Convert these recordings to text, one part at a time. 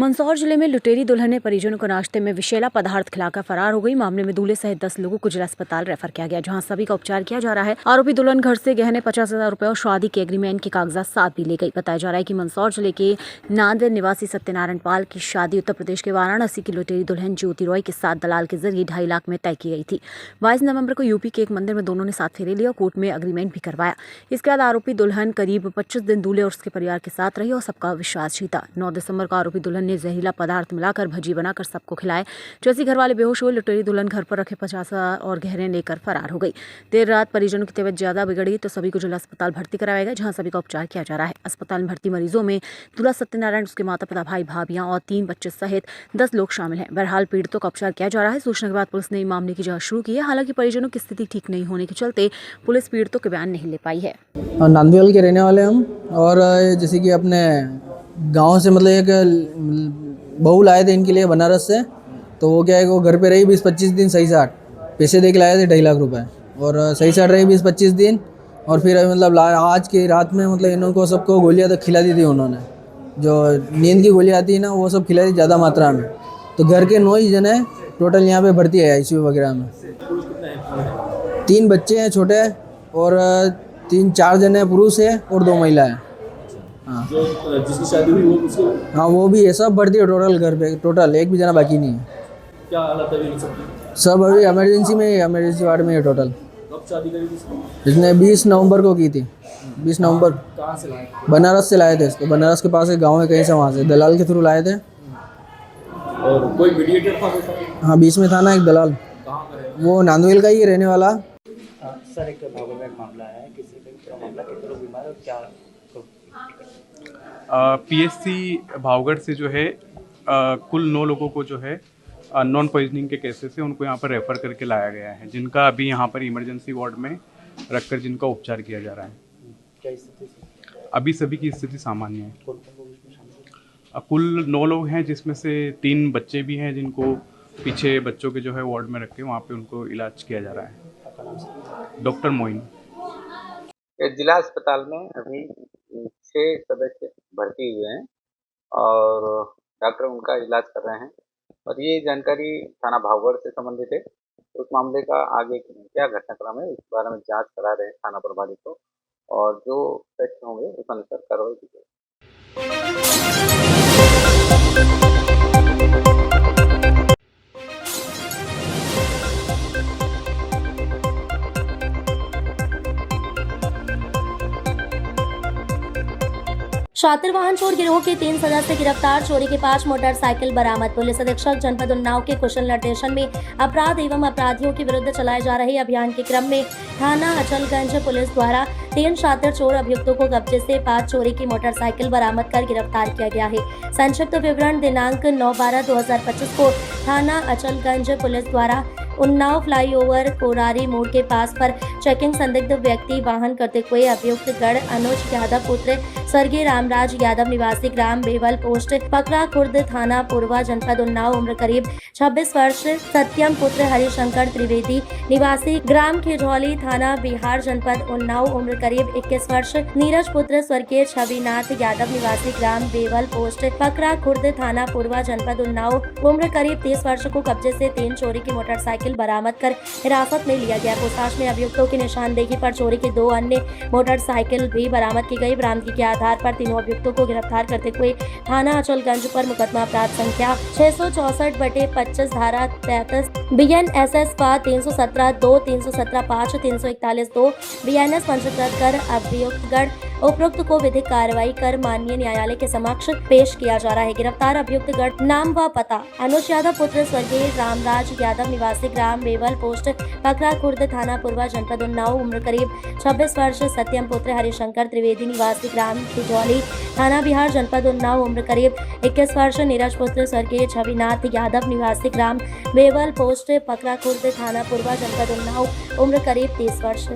मंदसौर जिले में लुटेरी दुल्हन ने परिजनों को नाश्ते में विषैला पदार्थ खिलाकर फरार हो गई। मामले में दूल्हे सहित 10 लोगों को जिला अस्पताल रेफर किया गया, जहां सभी का उपचार किया जा रहा है। आरोपी दुल्हन घर से गहने 50,000 रुपए और शादी के एग्रीमेंट के कागजात साथ भी ले गई। बताया जा रहा है कि मंदसौर जिले के नांदेड़ निवासी सत्यनारायण पाल की शादी उत्तर प्रदेश के वाराणसी की लुटेरी दुल्हन ज्योति रॉय के साथ दलाल के जरिए 2.5 लाख में तय की गई थी। 22 नवंबर को यूपी के एक मंदिर में दोनों ने साथ फेरे लिए और कोर्ट में एग्रीमेंट भी करवाया। इसके बाद आरोपी दुल्हन करीब 25 दिन दूल्हे और उसके परिवार के साथ रही और सबका विश्वास जीता। 9 दिसंबर को आरोपी दुल्हन ने जहरीला पदार्थ मिलाकर भजी बनाकर सबको खिलाए। जैसे घर वाले बेहोश हुए, लुटेरी दुल्हन घर पर रखे 50,000 और गहने लेकर फरार हो गई। देर रात परिजनों की तबीयत ज्यादा बिगड़ी तो सभी को जिला अस्पताल भर्ती कराया गया, जहां सभी का उपचार किया जा रहा है। अस्पताल में भर्ती मरीजों में दूल्हा सत्यनारायण, उसके माता पिता, भाई भाभियां और 3 बच्चे सहित 10 लोग शामिल हैं। बहरहाल पीड़ितों का उपचार किया जा रहा है। सूचना के बाद पुलिस ने मामले की जांच शुरू की है। हालांकि परिजनों की स्थिति ठीक नहीं होने के चलते पुलिस पीड़ितों के बयान नहीं ले पाई है। नांदेड़ के रहने वाले हम, और जैसे कि अपने गांव से मतलब एक बहू लाए थे इनके लिए बनारस से। तो वो क्या है, वो घर पे रही 20-25 दिन सही साठ पैसे दे के लाए थे 2.5 लाख रुपए, और सही साठ रही 20-25 दिन। और फिर मतलब आज की रात में मतलब इनको सबको गोलियां तो खिला दी थी उन्होंने, जो नींद की गोलियां आती है ना, वो सब खिलाई थी ज़्यादा मात्रा में। तो घर के 9 ही जने टोटल यहाँ पे भर्ती है ICU वगैरह में। 3 बच्चे हैं छोटे, और 3-4 जने पुरुष है और 2 महिला है। हाँ, जो जिसकी शादी हुई वो उसको हाँ वो भी है, सब भर्ती है टोटल घर पे, टोटल एक भी जना बाकी नहीं है। क्या हालत है इन सबकी? सब अभी इमरजेंसी में, इमरजेंसी वार्ड में है टोटल। कब शादी करी थी इसने? इसने 20 नवंबर को की थी। 20 नवंबर कहाँ से लाए? बनारस से लाए थे इसको। बनारस के पास एक गाँव है, कहीं से वहाँ से दलाल के थ्रू लाए थे। और कोई मीडिएटर था? हाँ, बीच में था ना एक दलाल, कहाँ का है? वो नांदवेल का ही रहने वाला। सर, एक भागल में एक मामला है, किसी का पूरा मामला, कितने लोग बीमार है और क्या? PSC भावगढ़ से जो है कुल 9 लोगों को जो है नॉन पॉइजनिंग के केसेस से उनको यहाँ पर रेफ़र करके लाया गया है, जिनका अभी यहाँ पर इमरजेंसी वार्ड में रखकर जिनका उपचार किया जा रहा है। क्या स्थिति है? अभी सभी की स्थिति सामान्य है। कौन कौन लोग इसमें शामिल हैं? कुल 9 लोग हैं, जिसमें से 3 बच्चे भी हैं, जिनको पीछे बच्चों के जो है वार्ड में रख के वहाँ पे उनको इलाज किया जा रहा है। आपका नाम सर? डॉक्टर मोइन। जिला अस्पताल में अभी 6 सदस्य भर्ती हुए हैं और डॉक्टर उनका इलाज कर रहे हैं। और ये जानकारी थाना भावगढ़ से संबंधित है। उस मामले का आगे क्या घटनाक्रम है, इस बारे में जांच करा रहे हैं थाना प्रभारी को, और जो तथ्य होंगे उस अनुसार कार्रवाई की जाएगी। शातिर वाहन चोर गिरोह के 3 सदस्य गिरफ्तार। चोरी के 5 मोटरसाइकिल बरामद। पुलिस अधीक्षक जनपद उन्नाव के कुशल निर्देशन में अपराध एवं अपराधियों के विरुद्ध चलाए जा रहे अभियान के क्रम में थाना अचलगंज पुलिस द्वारा 3 शातिर चोर अभियुक्तों को कब्जे से 5 चोरी की मोटरसाइकिल बरामद कर गिरफ्तार किया गया है। संक्षिप्त विवरण: दिनांक 9/12/2025 को थाना अचलगंज पुलिस द्वारा उन्नाव फ्लाईओवर कोरारी मोड़ के पास पर चेकिंग संदिग्ध व्यक्ति वाहन करते हुए अभियुक्त गढ़ अनुज यादव पुत्र स्वर्गीय रामराज यादव निवासी ग्राम बेवल पोस्ट पकड़ा खुर्द थाना पूर्वा जनपद उन्नाव उम्र करीब 26 वर्ष सत्यम पुत्र हरिशंकर त्रिवेदी निवासी ग्राम खिजौली थाना बिहार जनपद उन्नाव उम्र करीब 21 वर्ष नीरज पुत्र स्वर्गीय छविनाथ यादव निवासी ग्राम बेवल पोस्ट पकड़ा खुर्द थाना पूर्वा जनपद उन्नाव उम्र करीब 30 वर्ष को कब्जे से 3 चोरी की मोटरसाइकिल बरामद कर हिरासत में लिया गया। पूछताछ में अभियुक्तों की निशानदेही पर चोरी की 2 अन्य मोटरसाइकिल भी बरामद की गई। बरामदगी के आधार पर तीनों अभियुक्तों को गिरफ्तार करते हुए थाना अचलगंज पर मुकदमा अपराध संख्या 664/25 धारा 33 BNSS 317(2), 317(5), 341(2) BNS पंजीकृत कर अभियुक्त गण उपरोक्त को विधिक कार्रवाई कर माननीय न्यायालय के समक्ष पेश किया जा रहा है। गिरफ्तार अभियुक्त गण नाम व पता: अनुज यादव पुत्र स्वर्गीय रामराज यादव निवासी ग्राम बेवल पोस्ट पकड़ा खुर्द थाना पूर्वा जनपद उन्नाव उम्र करीब 26 वर्ष सत्यम पुत्र हरिशंकर त्रिवेदी निवासी ग्राम खिजौली थाना बिहार जनपद उन्नाव उम्र करीब 21 वर्ष नीरज पुत्र स्वर्गीय छविनाथ यादव निवासी ग्राम बेवल पोस्ट पकड़ा खुर्द थाना पूर्वा जनपद उन्नाव उम्र करीब 30 वर्ष।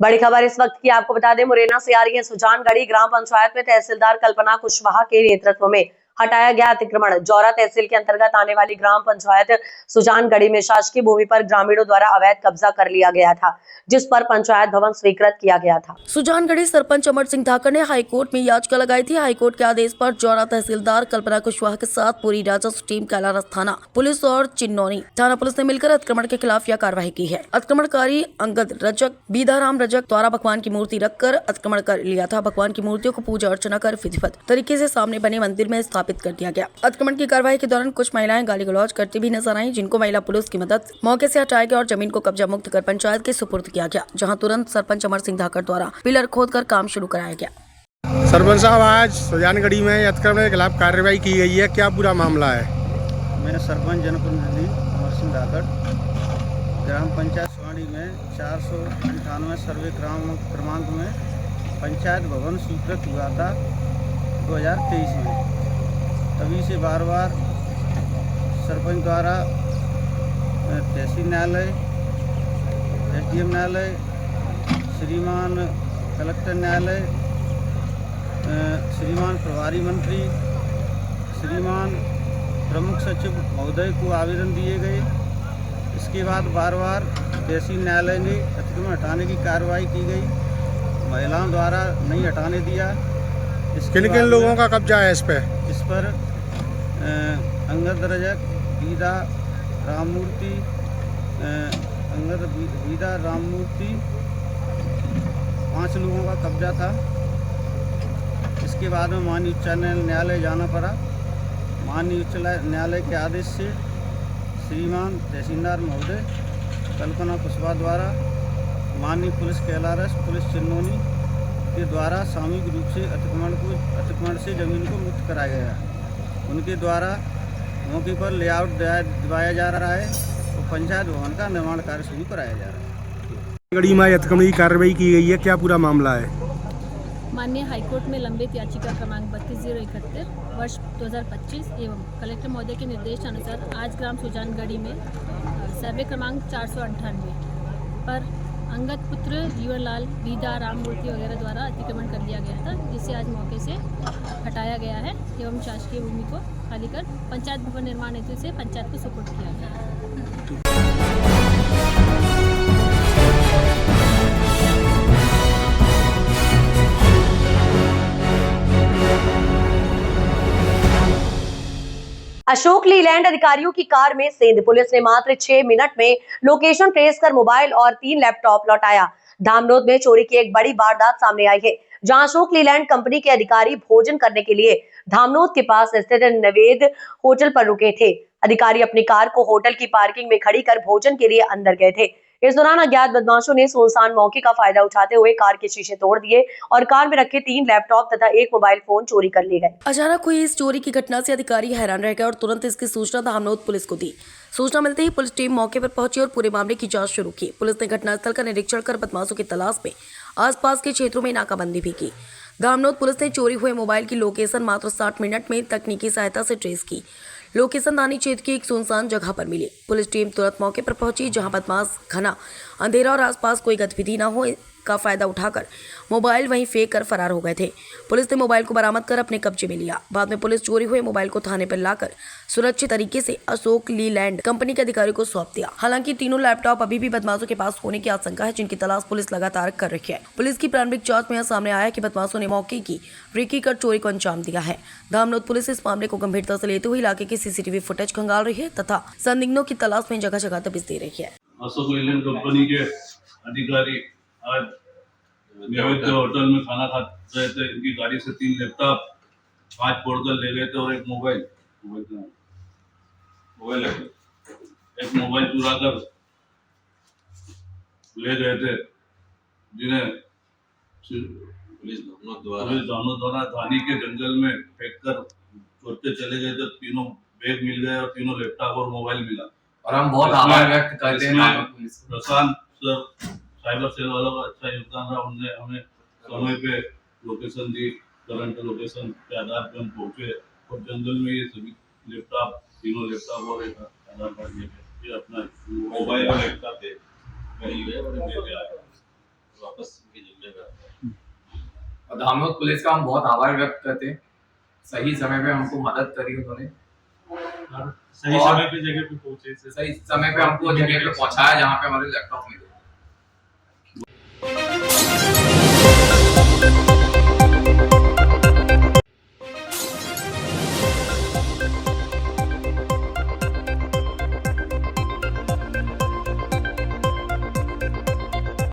बड़ी खबर इस वक्त की आपको बता दें, मुरैना से आ रही है। सुजानगढ़ी ग्राम पंचायत में तहसीलदार कल्पना कुशवाहा के नेतृत्व में हटाया गया अतिक्रमण। जौरा तहसील के अंतर्गत आने वाली ग्राम पंचायत सुजानगढ़ी में शासकीय भूमि पर ग्रामीणों द्वारा अवैध कब्जा कर लिया गया था, जिस पर पंचायत भवन स्वीकृत किया गया था। सुजानगढ़ी सरपंच अमर सिंह धाकर ने हाईकोर्ट में याचिका लगाई थी। हाईकोर्ट के आदेश पर जौरा तहसीलदार कल्पना कुशवाहा के साथ पूरी राजस्व टीम, कैलारस थाना पुलिस और चिन्नौनी थाना पुलिस ने मिलकर अतिक्रमण के खिलाफ यह कार्रवाई की है। अतिक्रमणकारी अंगद रजक, बीदाराम रजक द्वारा भगवान की मूर्ति रखकर अतिक्रमण कर लिया था। भगवान की मूर्तियों को पूजा अर्चना कर विधिवत तरीके से सामने बने मंदिर में स्थापित कर दिया गया। अतिक्रमण की कार्रवाई के दौरान कुछ महिलाएं गाली गलौज करती भी नजर आई, जिनको महिला पुलिस की मदद मौके से हटाया गया और जमीन को कब्जा मुक्त कर पंचायत के सुपुर्द किया गया, जहां तुरंत सरपंच अमर सिंह धाकर द्वारा पिलर खोदकर काम शुरू कराया गया। सरपंच साहब, आज सुजानगढ़ी में अतिक्रमण के खिलाफ कार्रवाई की गई है, क्या पूरा मामला है? मैं सरपंच जनप्रतिनिधि अमर सिंह धाकर, ग्राम पंचायत सुजानगढ़ी में 498 सर्वे क्रमांक में पंचायत भवन स्वीकृत हुआ था 2023 में। तभी से बार बार सरपंच द्वारा तहसील न्यायालय, एसडीएम न्यायालय, श्रीमान कलेक्टर न्यायालय, श्रीमान प्रभारी मंत्री, श्रीमान प्रमुख सचिव महोदय को आवेदन दिए गए। इसके बाद बार बार तहसील न्यायालय ने अतिक्रमण हटाने की कार्रवाई की गई, महिलाओं द्वारा नहीं हटाने दिया। किन किन लोगों का कब्जा है इस पर? अंगद रजक, बीदा राममूर्ति, बीदा राममूर्ति, 5 लोगों का कब्जा था। इसके बाद में माननीय उच्च न्यायालय जाना पड़ा। माननीय उच्च न्यायालय के आदेश से श्रीमान तहसीलदार महोदय कल्पना कुशवाहा द्वारा माननीय पुलिस कैलारस, पुलिस चिन्नौनी के द्वारा सामूहिक रूप से अतिक्रमण से जमीन को मुक्त कराया गया। उनके द्वारा मौके पर लेआउट दिवाया जा रहा है और पंचायत भवन का निर्माण कार्य शुरू कराया जा रहा है। गढ़ी में अतिक्रमण की कार्रवाई की गई है, क्या पूरा मामला है? माननीय हाईकोर्ट में लंबित याचिका क्रमांक 32/071 वर्ष 2025 एवं कलेक्टर महोदय के निर्देश अनुसार आज ग्राम सुजानगढ़ी में सर्वे क्रमांक 498 पर अंगद पुत्र जीवनलाल, बीदा राममूर्ति वगैरह द्वारा अतिक्रमण कर लिया गया था, जिसे आज मौके से हटाया गया है एवं शासकीय भूमि को खाली कर पंचायत भवन निर्माण हेतु से पंचायत को सुपुर्द किया गया है। अशोक लीलैंड अधिकारियों की कार में सेंध। पुलिस ने मात्र 6 मिनट में लोकेशन ट्रेस कर मोबाइल और 3 लैपटॉप लौटाया। धामनोद में चोरी की एक बड़ी वारदात सामने आई है, जहां अशोक लीलैंड कंपनी के अधिकारी भोजन करने के लिए धामनोद के पास स्थित नवेद होटल पर रुके थे। अधिकारी अपनी कार को होटल की पार्किंग में खड़ी कर भोजन के लिए अंदर गए थे। इस दौरान अज्ञात बदमाशों ने सुनसान मौके का फायदा उठाते हुए कार के शीशे तोड़ दिए और कार में रखे 3 लैपटॉप तथा 1 मोबाइल फोन चोरी कर ले गए। अचानक हुई इस चोरी की घटना से अधिकारी हैरान रह गए और तुरंत इसकी सूचना धामनोद पुलिस को दी। सूचना मिलते ही पुलिस टीम मौके पर पहुंची और पूरे मामले की जांच शुरू की। पुलिस ने घटनास्थल का निरीक्षण कर बदमाशों की तलाश में आसपास के क्षेत्रों में नाकाबंदी भी की। धामनोद पुलिस ने चोरी हुए मोबाइल की लोकेशन मात्र 60 मिनट में तकनीकी सहायता से ट्रेस की। लोकेशन दानी क्षेत्र की एक सुनसान जगह पर मिली। पुलिस टीम तुरंत मौके पर पहुंची, जहां बदमाश घना अंधेरा और आसपास कोई गतिविधि न हो का फायदा उठाकर मोबाइल वहीं फेंक कर फरार हो गए थे। पुलिस ने मोबाइल को बरामद कर अपने कब्जे में लिया। बाद में पुलिस चोरी हुए मोबाइल को थाने पर लाकर सुरक्षित तरीके से अशोक लीलैंड कंपनी के अधिकारियों को सौंप दिया। हालांकि तीनों लैपटॉप अभी भी बदमाशों के पास होने की आशंका है, जिनकी तलाश पुलिस लगातार कर रही है। पुलिस की प्रारंभिक जांच में यह सामने आया कि बदमाशों ने मौके की रेकी कर चोरी को अंजाम दिया है। धामनोद पुलिस इस मामले को गंभीरता से लेते हुए इलाके की सीसीटीवी फुटेज खंगाल रही है तथा संदिग्धों की तलाश में जगह जगह दबिश दे रही है। अशोक लीलैंड कंपनी के अधिकारी आज नैवेद्य होटल में खाना खा रहे थे। इनकी गाड़ी से 3 लैपटॉप 5 फोड़कर ले गए थे और एक मोबाइल चुरा कर ले गए थे, जिन्हें पुलिस दोनों द्वारा धानी के जंगल में फेंक कर छोड़ते चले गए थे। तीनों बैग मिल गए और तीनों लैपटॉप और मोबाइल मिला। और हम बहुत आभार व्यक्त करते हैं प्रशांत सर, साइबर सेल वालों का अच्छा योगदान रहा। उनने हमें समय पे लोकेशन दी, करंट लोकेशन के आधार पर हम पहुंचे और जंगल में ये सभी लैपटॉप, तीनों लैपटॉप और एक आधार कार्ड लेके अपना मोबाइल और लैपटॉप दे गई है और ले आए। वापस उनकी जगह पे आता है। और धामनोद पुलिस का हम बहुत आभार व्यक्त करते हैं, सही समय पे हमको मदद करी उन्होंने, सही समय पे जगह पे पहुंचे, सही समय पे हमको जगह पे पहुंचाया जहाँ पे हमारे लैपटॉप मिले।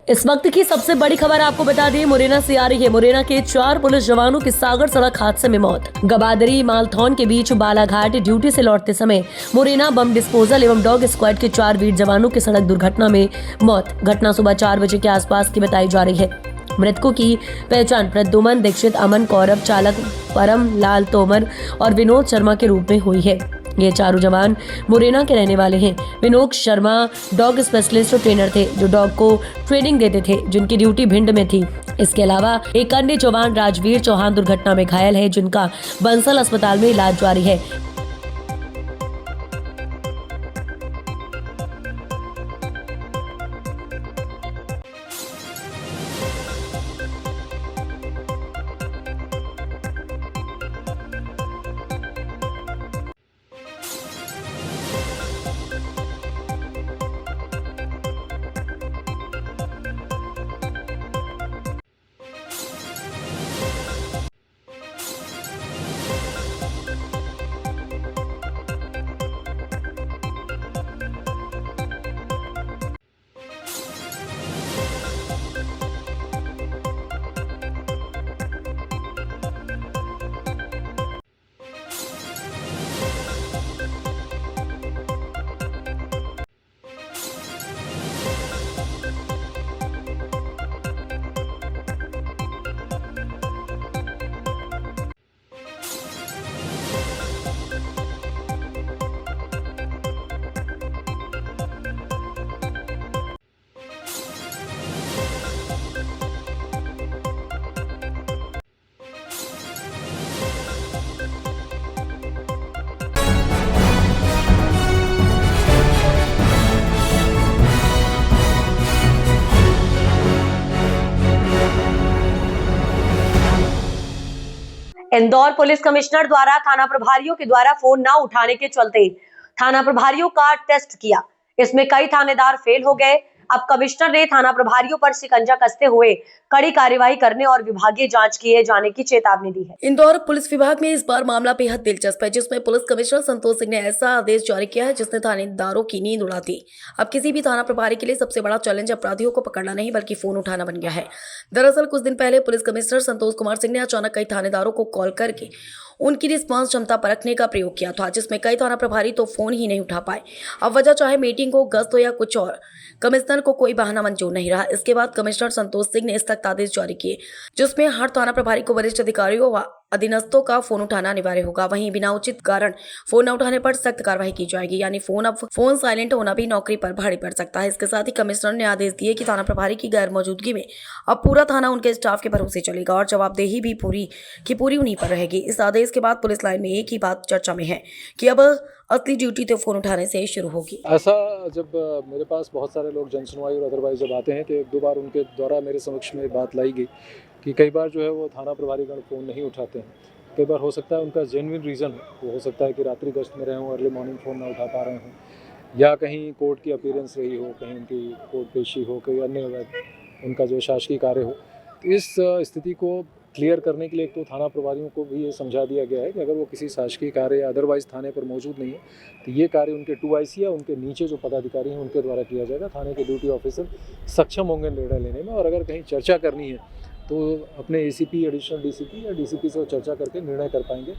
इस वक्त की सबसे बड़ी खबर आपको बता दें, मुरैना से आ रही है। मुरैना के 4 पुलिस जवानों की सागर सड़क हादसे में मौत। गबादरी मालथौन के बीच बालाघाट ड्यूटी से लौटते समय मुरैना बम डिस्पोजल एवं डॉग स्क्वाड के 4 वीर जवानों की सड़क दुर्घटना में मौत। घटना सुबह 4 बजे के आसपास की बताई जा रही है। मृतकों की पहचान प्रद्युमन दीक्षित, अमन कौरव, चालक परम लाल तोमर और विनोद शर्मा के रूप में हुई है। ये चारों जवान मुरैना के रहने वाले हैं। विनोद शर्मा डॉग स्पेशलिस्ट और ट्रेनर थे जो डॉग को ट्रेनिंग देते थे, जिनकी ड्यूटी भिंड में थी। इसके अलावा एक अन्य जवान राजवीर चौहान दुर्घटना में घायल है, जिनका बंसल अस्पताल में इलाज जारी है। इंदौर पुलिस कमिश्नर द्वारा थाना प्रभारियों के द्वारा फोन न उठाने के चलते थाना प्रभारियों का टेस्ट किया। इसमें कई थानेदार फेल हो गए। अब कमिश्नर ने थाना प्रभारियों पर शिकंजा कसते हुए कड़ी कार्यवाही करने और विभागीय जांच किए जाने की चेतावनी दी है। इंदौर पुलिस विभाग में इस बार मामला बेहद दिलचस्प है, जिसमें पुलिस कमिश्नर संतोष सिंह ने ऐसा आदेश जारी किया है जिसने थानेदारों की नींद उड़ा दी। अब किसी भी थाना प्रभारी के लिए सबसे बड़ा चैलेंज अपराधियों को पकड़ना नहीं बल्कि फोन उठाना बन गया है। दरअसल कुछ दिन पहले पुलिस कमिश्नर संतोष कुमार सिंह ने अचानक कई थानेदारों को कॉल करके उनकी रिस्पांस क्षमता परखने का प्रयोग किया था, जिसमें कई थाना प्रभारी तो फोन ही नहीं उठा पाए। अब वजह चाहे मीटिंग हो, गश्त हो या कुछ और, कमिश्नर को कोई बहाना मंजूर नहीं रहा। इसके बाद कमिश्नर संतोष सिंह ने सख्त आदेश जारी किए, जिसमें हर थाना प्रभारी को वरिष्ठ अधिकारियों व अधीनस्थों का फोन उठाना अनिवार्य होगा। वहीं बिना उचित कारण फोन न उठाने पर सख्त कार्रवाई की जाएगी, यानी फोन साइलेंट होना भी नौकरी पर भारी पड़ सकता है। इसके साथ ही कमिश्नर ने आदेश दिए कि थाना प्रभारी की गैर मौजूदगी में अब पूरा थाना उनके स्टाफ के भरोसे चलेगा और जवाबदेही भी पूरी की पूरी उन्हीं पर रहेगी। इस आदेश के बाद पुलिस लाइन में एक ही बात चर्चा में है कि अब असली ड्यूटी तो फोन उठाने से शुरू होगी। ऐसा जब मेरे पास बहुत सारे लोग जन सुनवाई और अदरवाइज जब आते हैं तो 1-2 बार उनके द्वारा मेरे समक्ष में बात लाई गई कि कई बार जो है वो थाना प्रभारीगण फ़ोन नहीं उठाते हैं। कई बार हो सकता है उनका जेन्युइन रीज़न हो सकता है कि रात्रि गश्त में रहे हों, अर्ली मॉर्निंग फ़ोन ना उठा पा रहे हों, या कहीं कोर्ट की अपीयरेंस रही हो, कहीं उनकी कोर्ट पेशी हो, कहीं अन्य उनका जो शासकीय कार्य हो। तो इस स्थिति को क्लियर करने के लिए एक तो थाना प्रभारियों को भी ये समझा दिया गया है कि अगर वो किसी शासकीय कार्य या अदरवाइज़ थाने पर मौजूद नहीं है तो ये कार्य उनके 2IC या उनके नीचे जो पदाधिकारी हैं उनके द्वारा किया जाएगा। थाने के ड्यूटी ऑफिसर सक्षम होंगे निर्णय लेने में, और अगर कहीं चर्चा करनी है तो अपने ACP, एडिशनल DCP या DCP से चर्चा करके निर्णय कर पाएंगे।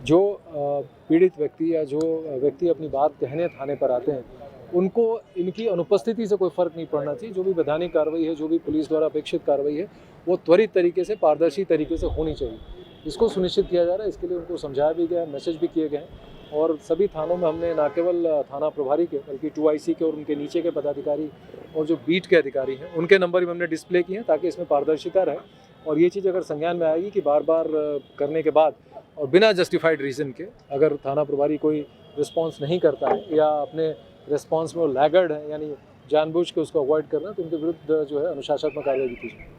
जो पीड़ित व्यक्ति या जो व्यक्ति अपनी बात कहने थाने पर आते हैं उनको इनकी अनुपस्थिति से कोई फ़र्क नहीं पड़ना चाहिए। जो भी वैधानिक कार्रवाई है, जो भी पुलिस द्वारा अपेक्षित कार्रवाई है, वो त्वरित तरीके से, पारदर्शी तरीके से होनी चाहिए। इसको सुनिश्चित किया जा रहा है। इसके लिए उनको समझाया भी गया है, मैसेज भी किए गए हैं, और सभी थानों में हमने न केवल थाना प्रभारी के बल्कि 2IC के और उनके नीचे के पदाधिकारी और जो बीट के अधिकारी हैं उनके नंबर भी हमने डिस्प्ले किए हैं ताकि इसमें पारदर्शिता रहे। और ये चीज़ अगर संज्ञान में आएगी कि बार बार करने के बाद और बिना जस्टिफाइड रीज़न के अगर थाना प्रभारी कोई रिस्पॉन्स नहीं करता है या अपने रिस्पॉन्स में वो लैगर्ड है, यानी जानबूझ के उसको अवॉइड कर रहे हैं, तो उनके विरुद्ध जो है अनुशासनात्मक कार्रवाई की जाए।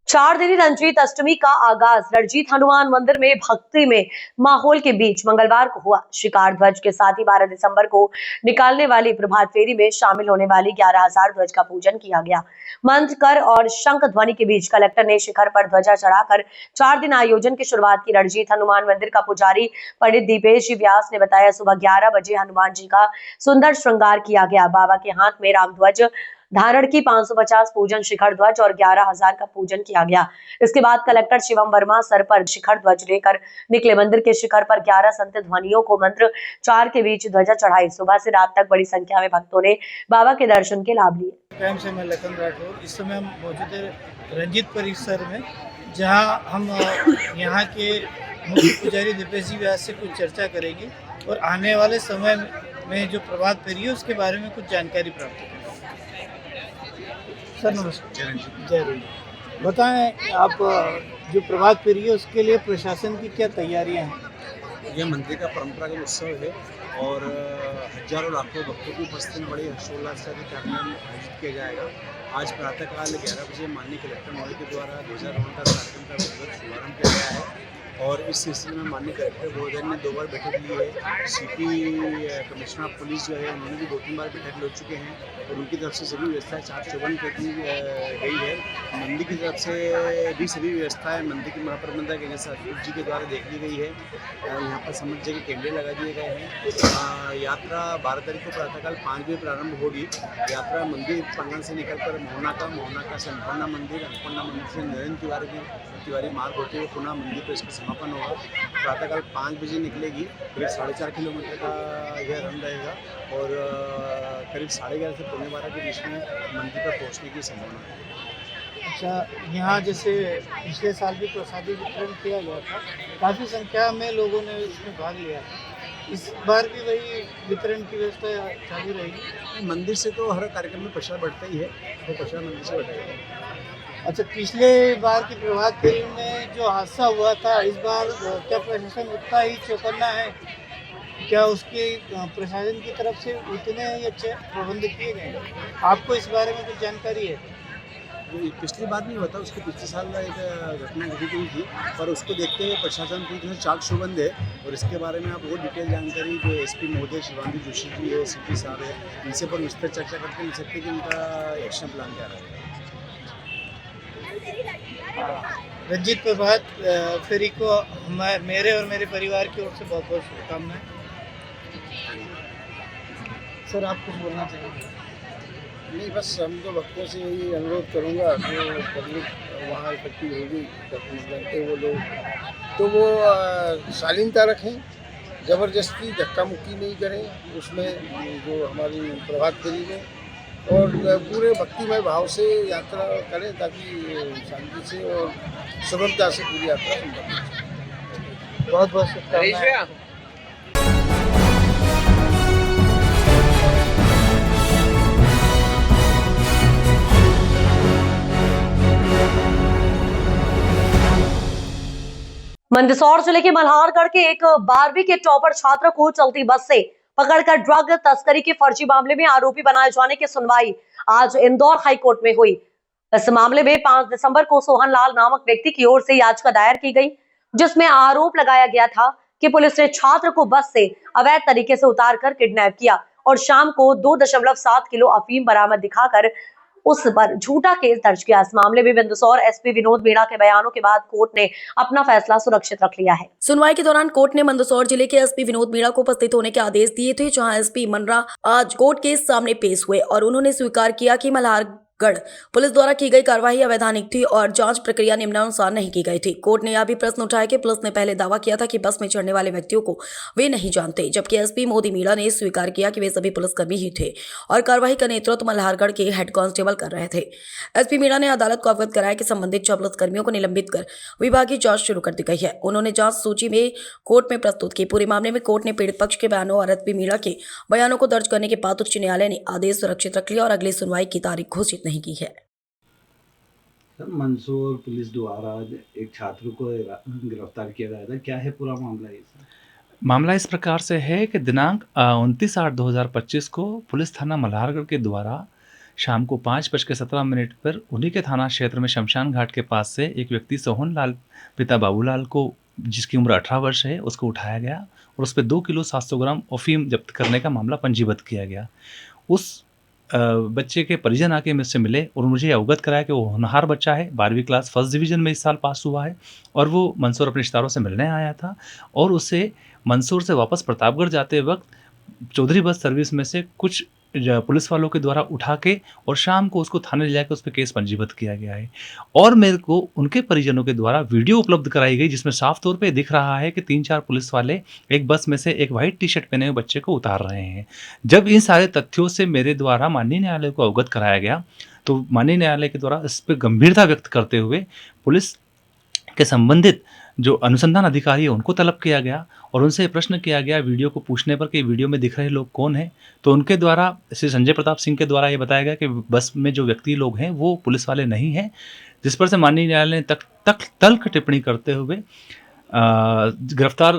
चार दिनी रंजीत अष्टमी का आगाज रणजीत हनुमान मंदिर में भक्ति में माहौल के बीच मंगलवार को हुआ। शिकार ध्वज के साथ ही 12 दिसंबर को निकालने वाली प्रभात फेरी में शामिल होने वाली 11,000 ध्वज का पूजन किया गया। मंत्र कर और शंख ध्वनि के बीच कलेक्टर ने शिखर पर ध्वजा चढ़ाकर 4 दिन आयोजन की शुरुआत की। रणजीत हनुमान मंदिर का पुजारी पंडित दीपेश जी व्यास ने बताया, सुबह 11 बजे हनुमान जी का सुंदर श्रृंगार किया गया। बाबा के हाथ में राम ध्वज धारण की 550 पूजन शिखर ध्वज और 11,000 का पूजन किया गया। इसके बाद कलेक्टर शिवम वर्मा सर पर शिखर ध्वज लेकर निकले। मंदिर के शिखर पर 11 संत ध्वनियों को मंत्र 4 के बीच ध्वजा चढ़ाई। सुबह से रात तक बड़ी संख्या में भक्तों ने बाबा के दर्शन के लाभ लिए। टाइम से मैं लखन राठौर, इस समय हम मौजूद है रंजीत परिसर में, जहां हम यहाँ के मुख्य पुजारी दीपेश जी व्यास से कुछ चर्चा करेंगे और आने वाले समय में जो प्रभात फेरी है उसके बारे में कुछ जानकारी प्राप्त करेंगे। सर नमस्कार। जय रंजीत। बताएं आप, जो प्रभात फेरी है उसके लिए प्रशासन की क्या तैयारियां हैं? यह मंदिर का परंपरागत उत्सव है और हजारों लाखों भक्तों की उपस्थिति में बड़ी हर्षोल्लास से कार्यक्रम आयोजित किया जाएगा। आज प्रातःकाल 11 बजे माननीय कलेक्टर महोदय के द्वारा ध्वजारोहण का कार्यक्रम का शुभारंभ किया गया है और इस सिलसिले में माननीय कलेक्टर महोदय ने 2 बार बैठक ली है। सीपी कमिश्नर ऑफ पुलिस जो है उन्होंने भी 2-3 बार बैठक ले चुके हैं और उनकी तरफ से सभी व्यवस्थाएं चाक चौबंद कर दी गई है। मंदिर की तरफ से भी सभी व्यवस्थाएं मंदिर के महाप्रबंधक राजपूत जी के द्वारा देख ली गई है। यहाँ पर समझ जगह कैमरे लगा दिए गए हैं। यात्रा 12 तारीख को प्रातःकाल 5 बजे प्रारंभ होगी। यात्रा मंदिर प्रांगण से निकलकर मोहना का से अन्नपूर्णा मंदिर से नरेंद्र तिवारी मार्ग होते हुए पुनः मंदिर पर इसका समापन होगा। प्रातःकाल 5 बजे निकलेगी। करीब 4.5 किलोमीटर का यह रन रहेगा और करीब 11:30 से 11:45 के बीच में मंदिर पर पहुंचने की संभावना है। अच्छा, यहाँ जैसे पिछले साल भी प्रसादी वितरण किया गया था, काफ़ी संख्या में लोगों ने इसमें भाग लिया था। इस बार भी वही वितरण की व्यवस्था चालू रहेगी? मंदिर से तो हर कार्यक्रम में प्रसाद बढ़ता ही है, तो प्रसाद मंदिर से बढ़ेगा। अच्छा, पिछले बार की प्रभात फेरी में जो हादसा हुआ था, इस बार क्या प्रशासन उतना ही चौकन्ना है? क्या उसके प्रशासन की तरफ से उतने ही अच्छे प्रबंध किए गए? आपको इस बारे में कुछ जानकारी है? पिछली बार नहीं हुआ था, उसके पिछले साल एक घटना घटित हुई थी और उसको देखते हुए प्रशासन पूरी तरह चाक चौबंद है और इसके बारे में आप बहुत डिटेल जानकारी जो एसपी महोदय शिवांगी जोशी जी है, सीपी साहब है, इनसे पर विस्तार चर्चा करके मिल सकते कि उनका एक्शन प्लान क्या रहेगा। रंजीत प्रभात फेरी को मेरे और मेरे परिवार की ओर से बहुत बहुत शुभकामनाएं। सर, आप कुछ बोलना चाहेंगे? नहीं, बस हम तो भक्तों से यही अनुरोध करूँगा जो पब्लिक वहाँ इकट्ठी होगी जानते वो लोग, तो वो शालीनता रखें, ज़बरदस्ती धक्का मुक्की नहीं करें उसमें जो हमारी प्रभात फेरी में, और पूरे भक्तिमय भाव से यात्रा करें ताकि शांति से और सुगमता से पूरी यात्रा संपन्न हो। बहुत बहुत शुभकामनाएं। मंदसौर जिले के मल्हारगढ़ के एक 12वीं के टॉपर छात्र को चलती बस से पकड़कर ड्रग तस्करी के फर्जी मामले में आरोपी बनाए जाने की सुनवाई आज इंदौर हाई कोर्ट में हुई। इस मामले में 5 दिसंबर को सोहन लाल नामक व्यक्ति की ओर से याचिका दायर की गई, जिसमें आरोप लगाया गया था कि पुलिस ने छात्र को बस से अवैध तरीके से उतारकर किडनैप किया और शाम को 2.7 किलो अफीम बरामद दिखाकर उस पर झूठा केस दर्ज किया। इस मामले में मंदसौर एसपी विनोद मीणा के बयानों के बाद कोर्ट ने अपना फैसला सुरक्षित रख लिया है। सुनवाई के दौरान कोर्ट ने मंदसौर जिले के एसपी विनोद मीणा को उपस्थित होने के आदेश दिए थे, जहां एसपी मनरा आज कोर्ट के सामने पेश हुए और उन्होंने स्वीकार किया कि मल्हारगढ़ पुलिस द्वारा की गई कार्रवाई अवैधानिक थी और जांच प्रक्रिया नियमानुसार नहीं की गई थी। कोर्ट ने यह भी प्रश्न उठाया कि पुलिस ने पहले दावा किया था कि बस में चढ़ने वाले व्यक्तियों को वे नहीं जानते, जबकि एसपी मोदी मीणा ने स्वीकार किया कि वे सभी पुलिसकर्मी ही थे और कार्रवाई का नेतृत्व मल्हारगढ़ के हेड कांस्टेबल कर रहे थे। एसपी मीणा ने अदालत को अवगत कराया कि संबंधित 6 पुलिसकर्मियों को निलंबित कर विभागीय जांच शुरू कर दी गई है। उन्होंने जांच सूची में कोर्ट में प्रस्तुत की। पूरे मामले में कोर्ट ने पीड़ित पक्ष के बयानों और एसपी मीणा के बयानों को दर्ज करने के बाद उच्च न्यायालय ने आदेश सुरक्षित रख लिया और अगली सुनवाई की तारीख घोषित नहीं की है। सर मंदसौर पुलिस द्वारा एक छात्र को गिरफ्तार किया गया था, क्या है पूरा मामला ये सर? मामला इस प्रकार से है कि दिनांक 29/8/2025 को पुलिस थाना मल्हारगढ़ के द्वारा शाम को 5:17 पर उन्हीं के थाना क्षेत्र में शमशान घाट के पास से एक व्यक्ति सोहन लाल पिता बाबूलाल को, जिसकी उम्र 18 वर्ष है, उसको उठाया गया और उस पर 2 किलो 700 ग्राम अफीम जब्त करने का मामला पंजीबद्ध किया गया। उस बच्चे के परिजन आके मुझसे मिले और मुझे अवगत कराया कि वो होनहार बच्चा है, 12वीं क्लास फर्स्ट डिवीज़न में इस साल पास हुआ है और वो मंदसौर अपने रिश्तेदारों से मिलने आया था और उसे मंदसौर से वापस प्रतापगढ़ जाते वक्त चौधरी बस सर्विस में से कुछ पुलिस वालों के द्वारा उठा के और शाम को उसको थाने ले जाकर उस पर केस पंजीबद्ध किया गया है। और मेरे को उनके परिजनों के द्वारा वीडियो उपलब्ध कराई गई जिसमें साफ तौर पे दिख रहा है कि 3-4 पुलिस वाले एक बस में से एक वाइट टी-शर्ट पहने हुए बच्चे को उतार रहे हैं। जब इन सारे तथ्यों से मेरे द्वारा माननीय न्यायालय को अवगत कराया गया तो माननीय न्यायालय के द्वारा इस पर गंभीरता व्यक्त करते हुए पुलिस के संबंधित जो अनुसंधान अधिकारी है उनको तलब किया गया और उनसे प्रश्न किया गया वीडियो को पूछने पर कि वीडियो में दिख रहे लोग कौन हैं। तो उनके द्वारा श्री संजय प्रताप सिंह के द्वारा ये बताया गया कि बस में जो व्यक्ति लोग हैं वो पुलिस वाले नहीं हैं, जिस पर से माननीय न्यायालय ने तल्ख टिप्पणी करते हुए गिरफ्तार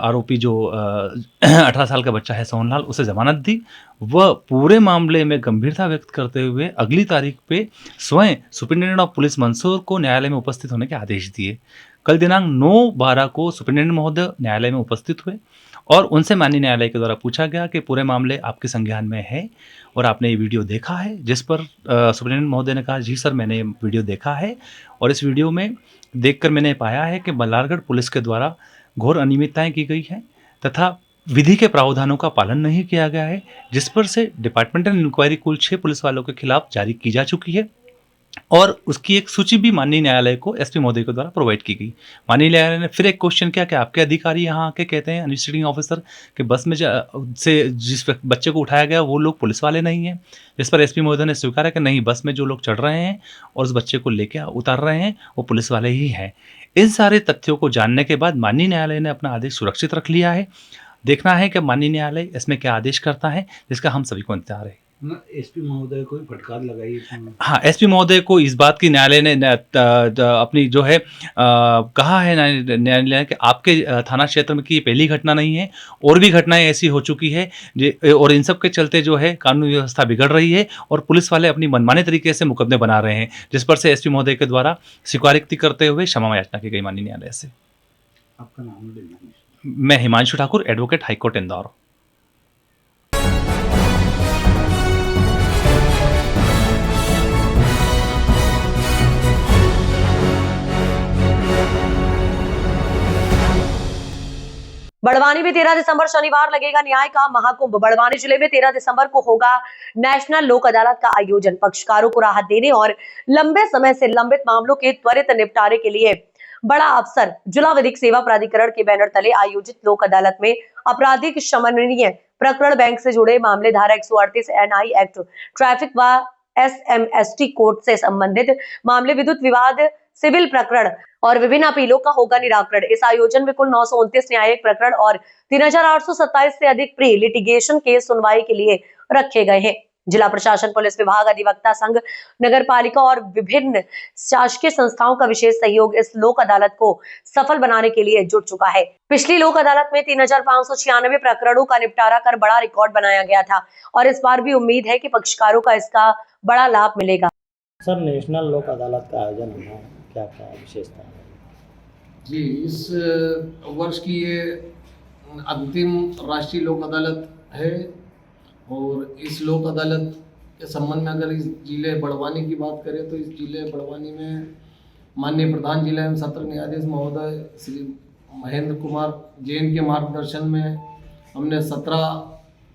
आरोपी जो 18 साल का बच्चा है सोहनलाल, उसे जमानत दी। वह पूरे मामले में गंभीरता व्यक्त करते हुए अगली तारीख पे स्वयं सुपरिटेंडेंट ऑफ पुलिस मंदसौर को न्यायालय में उपस्थित होने के आदेश दिए। कल दिनांक 9/12 को सुपरिटेंडेंट महोदय न्यायालय में उपस्थित हुए और उनसे माननीय न्यायालय के द्वारा पूछा गया कि पूरे मामले आपके संज्ञान में है और आपने ये वीडियो देखा है, जिस पर सुपरिटेंडेंट महोदय ने कहा जी सर मैंने ये वीडियो देखा है और इस वीडियो में देखकर मैंने पाया है कि मल्हारगढ़ पुलिस के द्वारा घोर अनियमितताएं की गई हैं तथा विधि के प्रावधानों का पालन नहीं किया गया है, जिस पर से डिपार्टमेंटल इंक्वायरी कुल 6 पुलिस वालों के खिलाफ जारी की जा चुकी है और उसकी एक सूची भी माननीय न्यायालय को एसपी महोदय के द्वारा प्रोवाइड की गई। माननीय न्यायालय ने फिर एक क्वेश्चन किया कि आपके अधिकारी यहाँ आके कहते हैं इन्वेस्टिगेटिंग ऑफिसर कि बस में से जिस बच्चे को उठाया गया वो लोग पुलिस वाले नहीं हैं, जिस पर एसपी महोदय ने स्वीकारा कि नहीं, बस में जो लोग चढ़ रहे हैं और उस बच्चे को लेकर उतार रहे हैं वो पुलिस वाले ही हैं। इन सारे तथ्यों को जानने के बाद माननीय न्यायालय ने अपना आदेश सुरक्षित रख लिया है। देखना है कि माननीय न्यायालय इसमें क्या आदेश करता है, जिसका हम सभी को इंतजार है। एसपी महोदय को फटकार लगाई? हाँ, एसपी महोदय को इस बात की न्यायालय ने अपनी जो है कहा है न्यायालय कि आपके थाना क्षेत्र में की पहली घटना नहीं है, और भी घटनाएं ऐसी हो चुकी है और इन सब के चलते जो है कानून व्यवस्था बिगड़ रही है और पुलिस वाले अपनी मनमाने तरीके से मुकदमे बना रहे हैं, जिस पर से एसपी महोदय के द्वारा स्वीकारोक्ति करते हुए क्षमा याचना की गई माननीय न्यायालय से। आपका नाम? मैं हिमांशु ठाकुर, एडवोकेट, हाईकोर्ट इंदौर। बड़वानी में 13 दिसंबर शनिवार लगेगा न्याय का महाकुंभ। बड़वानी जिले में 13 दिसंबर को होगा नेशनल लोक अदालत का आयोजन। पक्षकारों को राहत देने और लंबे समय से लंबित मामलों के त्वरित निपटारे के लिए बड़ा अवसर। जिला विधिक सेवा प्राधिकरण के बैनर तले आयोजित लोक अदालत में आपराधिक शमनीय प्रकरण, बैंक से जुड़े मामले, धारा 138 NI एक्ट, ट्रैफिक व SMST कोड से संबंधित मामले, विद्युत विवाद, सिविल प्रकरण और विभिन्न अपीलों का होगा निराकरण। इस आयोजन में कुल 929 न्यायिक प्रकरण और 3827 से अधिक प्री लिटिगेशन केस सुनवाई के लिए रखे गए हैं। जिला प्रशासन, पुलिस विभाग, अधिवक्ता संघ, नगर पालिका और विभिन्न शासकीय संस्थाओं का विशेष सहयोग इस लोक अदालत को सफल बनाने के लिए जुट चुका है। पिछली लोक अदालत में 3596 प्रकरणों का निपटारा कर बड़ा रिकॉर्ड बनाया गया था और इस बार भी उम्मीद है कि पक्षकारों का इसका बड़ा लाभ मिलेगा। सर, नेशनल लोक अदालत का आयोजन हुआ, क्या क्या विशेषता है? जी, इस वर्ष की ये अंतिम राष्ट्रीय लोक अदालत है और इस लोक अदालत के संबंध में अगर इस जिले बड़वानी की बात करें तो इस जिले बड़वानी में माननीय प्रधान जिला एवं सत्र न्यायाधीश महोदय श्री महेंद्र कुमार जैन के मार्गदर्शन में हमने 17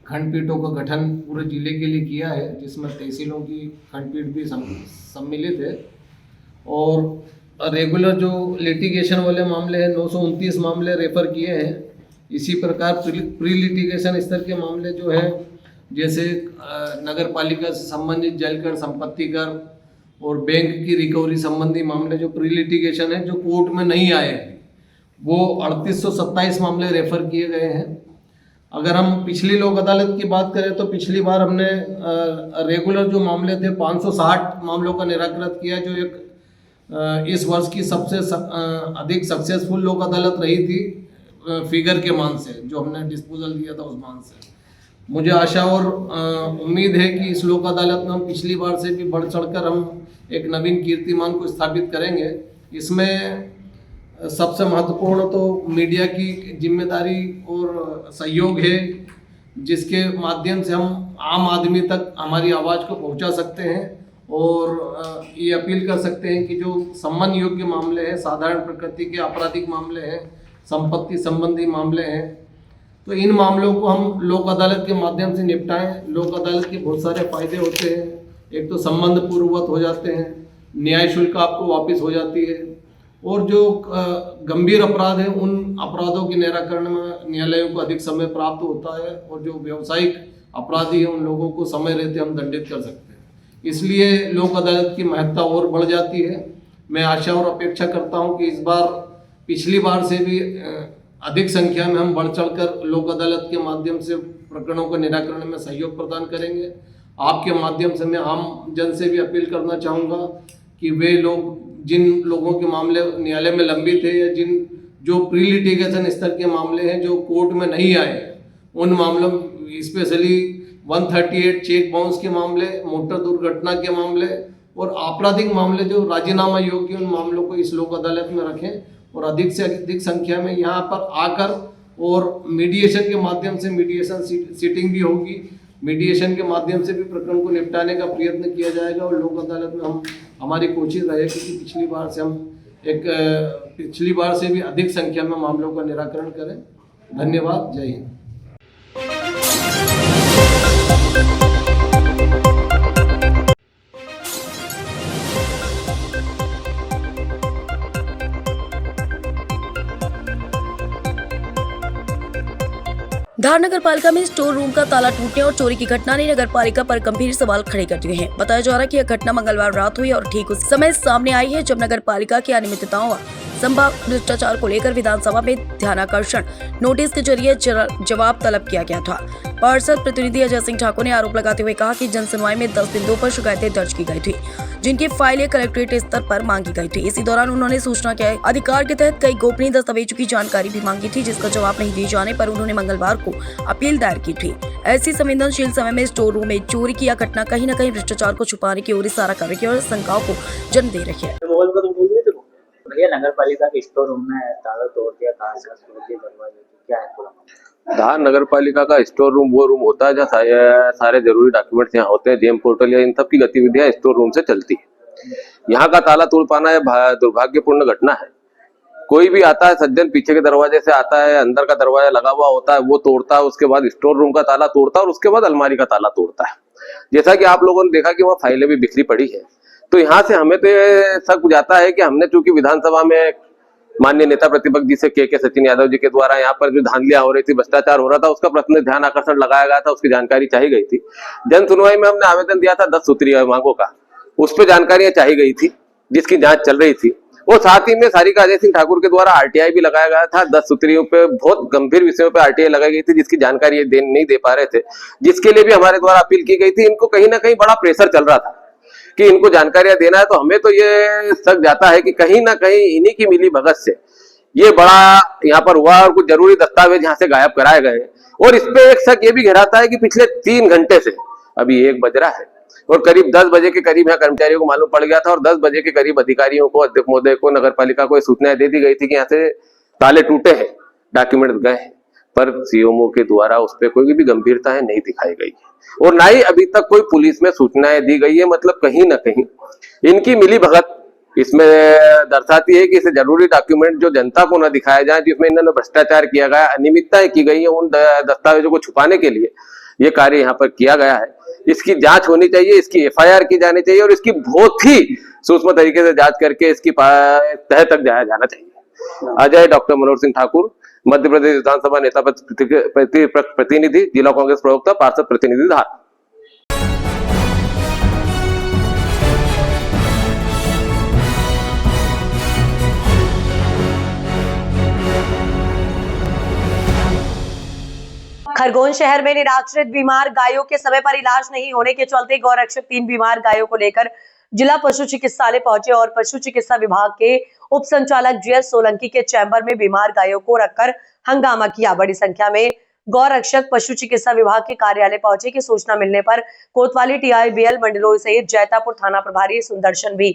खंडपीठों का गठन पूरे जिले के लिए किया है, जिसमें तहसीलों की खंडपीठ भी सम्मिलित है और रेगुलर जो लिटिगेशन वाले मामले हैं 929 मामले रेफर किए हैं। इसी प्रकार प्री लिटिगेशन स्तर के मामले जो है, जैसे नगर पालिका से संबंधित जल कर, संपत्ति कर और बैंक की रिकवरी संबंधी मामले जो प्री लिटिगेशन है, जो कोर्ट में नहीं आए हैं, वो 3827 मामले रेफर किए गए हैं। अगर हम पिछली लोक अदालत की बात करें तो पिछली बार हमने रेगुलर जो मामले थे 560 मामलों का निराकरण किया, जो एक इस वर्ष की सबसे अधिक सक्सेसफुल लोक अदालत रही थी फिगर के मान से, जो हमने डिस्पोजल दिया था उस मान से। मुझे आशा और उम्मीद है कि इस लोक अदालत में हम पिछली बार से भी बढ़ चढ़कर हम एक नवीन कीर्तिमान को स्थापित करेंगे। इसमें सबसे महत्वपूर्ण तो मीडिया की जिम्मेदारी और सहयोग है, जिसके माध्यम से हम आम आदमी तक हमारी आवाज़ को पहुंचा सकते हैं और ये अपील कर सकते हैं कि जो सम्मान योग्य मामले हैं, साधारण प्रकृति के आपराधिक मामले हैं, संपत्ति संबंधी मामले हैं, तो इन मामलों को हम लोक अदालत के माध्यम से निपटाएं। लोक अदालत के बहुत सारे फायदे होते हैं। एक तो संबंध पूर्ववत हो जाते हैं, न्याय शुल्क आपको वापस हो जाती है, और जो गंभीर अपराध हैं उन अपराधों के निराकरण में न्यायालयों को अधिक समय प्राप्त होता है, और जो व्यावसायिक अपराधी हैं उन लोगों को समय रहते हम दंडित कर सकते हैं। इसलिए लोक अदालत की महत्ता और बढ़ जाती है। मैं आशा और अपेक्षा करता हूं कि इस बार पिछली बार से भी अधिक संख्या में हम बढ़ चढ़कर लोक अदालत के माध्यम से प्रकरणों को निराकरण में सहयोग प्रदान करेंगे। आपके माध्यम से मैं आम जन से भी अपील करना चाहूँगा कि वे लोग, जिन लोगों के मामले न्यायालय में लंबित है या जो प्री लिटिगेशन स्तर के मामले हैं जो कोर्ट में नहीं आए, उन मामलों स्पेशली 138 चेक बाउंस के मामले, मोटर दुर्घटना के मामले और आपराधिक मामले जो राजीनामा योग्य, उन मामलों को इस लोक अदालत में रखें और अधिक से अधिक संख्या में यहाँ पर आकर, और मीडिएशन के माध्यम से मीडिएशन सीटिंग भी होगी, मीडिएशन के माध्यम से भी प्रकरण को निपटाने का प्रयत्न किया जाएगा। और लोक अदालत में हमारी कोशिश रहेगी कि पिछली बार से भी अधिक संख्या में मामलों का निराकरण करें। धन्यवाद। जय हिंद। धार नगर पालिका में स्टोर रूम का ताला टूटने और चोरी की घटना ने नगर पालिका पर गंभीर सवाल खड़े कर दिए हैं। बताया जा रहा है कि यह घटना मंगलवार रात हुई और ठीक उस समय सामने आई है जब नगर पालिका की अनियमितताओं व संभावित भ्रष्टाचार को लेकर विधानसभा में ध्यानाकर्षण नोटिस के जरिए जवाब तलब किया गया था। पार्षद प्रतिनिधि अजय सिंह ठाकुर ने आरोप लगाते हुए कहा कि जनसुनवाई में 10 बिंदुओं पर शिकायतें दर्ज की गई थी, जिनकी फाइलें कलेक्ट्रेट स्तर पर मांगी गई थी। इसी दौरान उन्होंने सूचना के अधिकार के तहत कई गोपनीय दस्तावेजों की जानकारी भी मांगी थी, जिसका जवाब नहीं दिए जाने पर उन्होंने मंगलवार को अपील दायर की थी। ऐसी संवेदनशील समय में स्टोर रूम में चोरी की यह घटना कहीं न कहीं भ्रष्टाचार को छुपाने की ओर इशारा कर रही है और शंकाओं को जन्म दे रही है। भैया नगर पालिका के स्टोर रूम में ताला तोड़ दिया, दरवाजे, क्या है पूरा? धार नगर पालिका का स्टोर रूम वो रूम होता है जहाँ सारे जरूरी डॉक्यूमेंट्स यहाँ होते हैं, जेम पोर्टल या इन सब की गतिविधियां स्टोर रूम से चलती है। यहाँ का ताला तोड़ पाना यह दुर्भाग्यपूर्ण घटना है। कोई भी आता है सज्जन पीछे के दरवाजे से आता है, अंदर का दरवाजा लगा हुआ होता है वो तोड़ता है, उसके बाद स्टोर रूम का ताला तोड़ता है और उसके बाद अलमारी का ताला तोड़ता है। जैसा कि आप लोगों ने देखा कि वहाँ फाइलें भी बिखरी पड़ी है, तो यहाँ से हमें तो शक जाता है कि हमने चूंकि विधानसभा में माननीय नेता प्रतिपक्ष जी से के सचिन यादव जी के द्वारा यहाँ पर जो धांधलियां हो रही थी, भ्रष्टाचार हो रहा था, उसका प्रश्न ध्यान आकर्षण लगाया गया था, उसकी जानकारी चाहिए गई थी। जन सुनवाई में हमने आवेदन दिया था 10 सूत्रीय मांगों का, उस पर जानकारियां चाहिए गई थी जिसकी जांच चल रही थी। और साथ ही में सारिका अजय सिंह ठाकुर के द्वारा आरटीआई भी लगाया गया था। 10 सूत्रियों पे बहुत गंभीर विषयों पे आरटीआई लगाई गई थी जिसकी जानकारी ये नहीं दे पा रहे थे, जिसके लिए भी हमारे द्वारा अपील की गई थी। इनको कहीं ना कहीं बड़ा प्रेशर चल रहा था कि इनको जानकारियां देना है, तो हमें तो ये शक जाता है कि कहीं ना कहीं इन्हीं की मिली भगत से ये बड़ा यहाँ पर हुआ और कुछ जरूरी दस्तावेज यहाँ से गायब कराए गए। और इस पे एक शक ये भी गहराता है कि पिछले 3 घंटे से, अभी 1 बज रहा है और करीब 10 बजे के करीब यहाँ कर्मचारियों को मालूम पड़ गया था और 10 बजे के करीब अधिकारियों को, अध्यक्ष महोदय को, नगर पालिका को सूचनाएं दे दी गई थी कि यहाँ से ताले टूटे हैं, डॉक्यूमेंट गए हैं, पर सीएमओ के द्वारा उस पर कोई भी गंभीरता है नहीं दिखाई गई और ना ही अभी तक कोई पुलिस में सूचनाएं दी गई है। मतलब कहीं ना कहीं इनकी मिली भगत इसमें दर्शाती है कि इसे जरूरी डॉक्यूमेंट जो जनता को न दिखाया जाए, जिसमें इन्होंने भ्रष्टाचार किया गया, अनियमितताएं की गई है, उन दस्तावेजों को छुपाने के लिए ये कार्य यहाँ पर किया गया है। इसकी जांच होनी चाहिए, इसकी एफआईआर की जानी चाहिए और इसकी बहुत ही सूक्ष्म तरीके से जांच करके इसकी तह तक जाया जाना चाहिए। अजय डॉक्टर मनोहर सिंह ठाकुर, मध्य प्रदेश विधानसभा नेता प्रतिनिधि, जिला कांग्रेस प्रवक्ता, पार्षद प्रतिनिधि धार। खरगोन शहर में निराश्रित बीमार गायों के समय पर इलाज नहीं होने के चलते गौरक्षक 3 बीमार गायों को लेकर जिला पशु चिकित्सालय पहुंचे और पशु चिकित्सा विभाग के उप संचालक जीएस सोलंकी के चैम्बर में बीमार गायों को रखकर हंगामा किया। बड़ी संख्या में गौ रक्षक पशु चिकित्सा विभाग के कार्यालय पहुंचे की सूचना मिलने पर कोतवाली टीआईबीएल मंडलोई सहित जैतापुर थाना प्रभारी सुदर्शन भी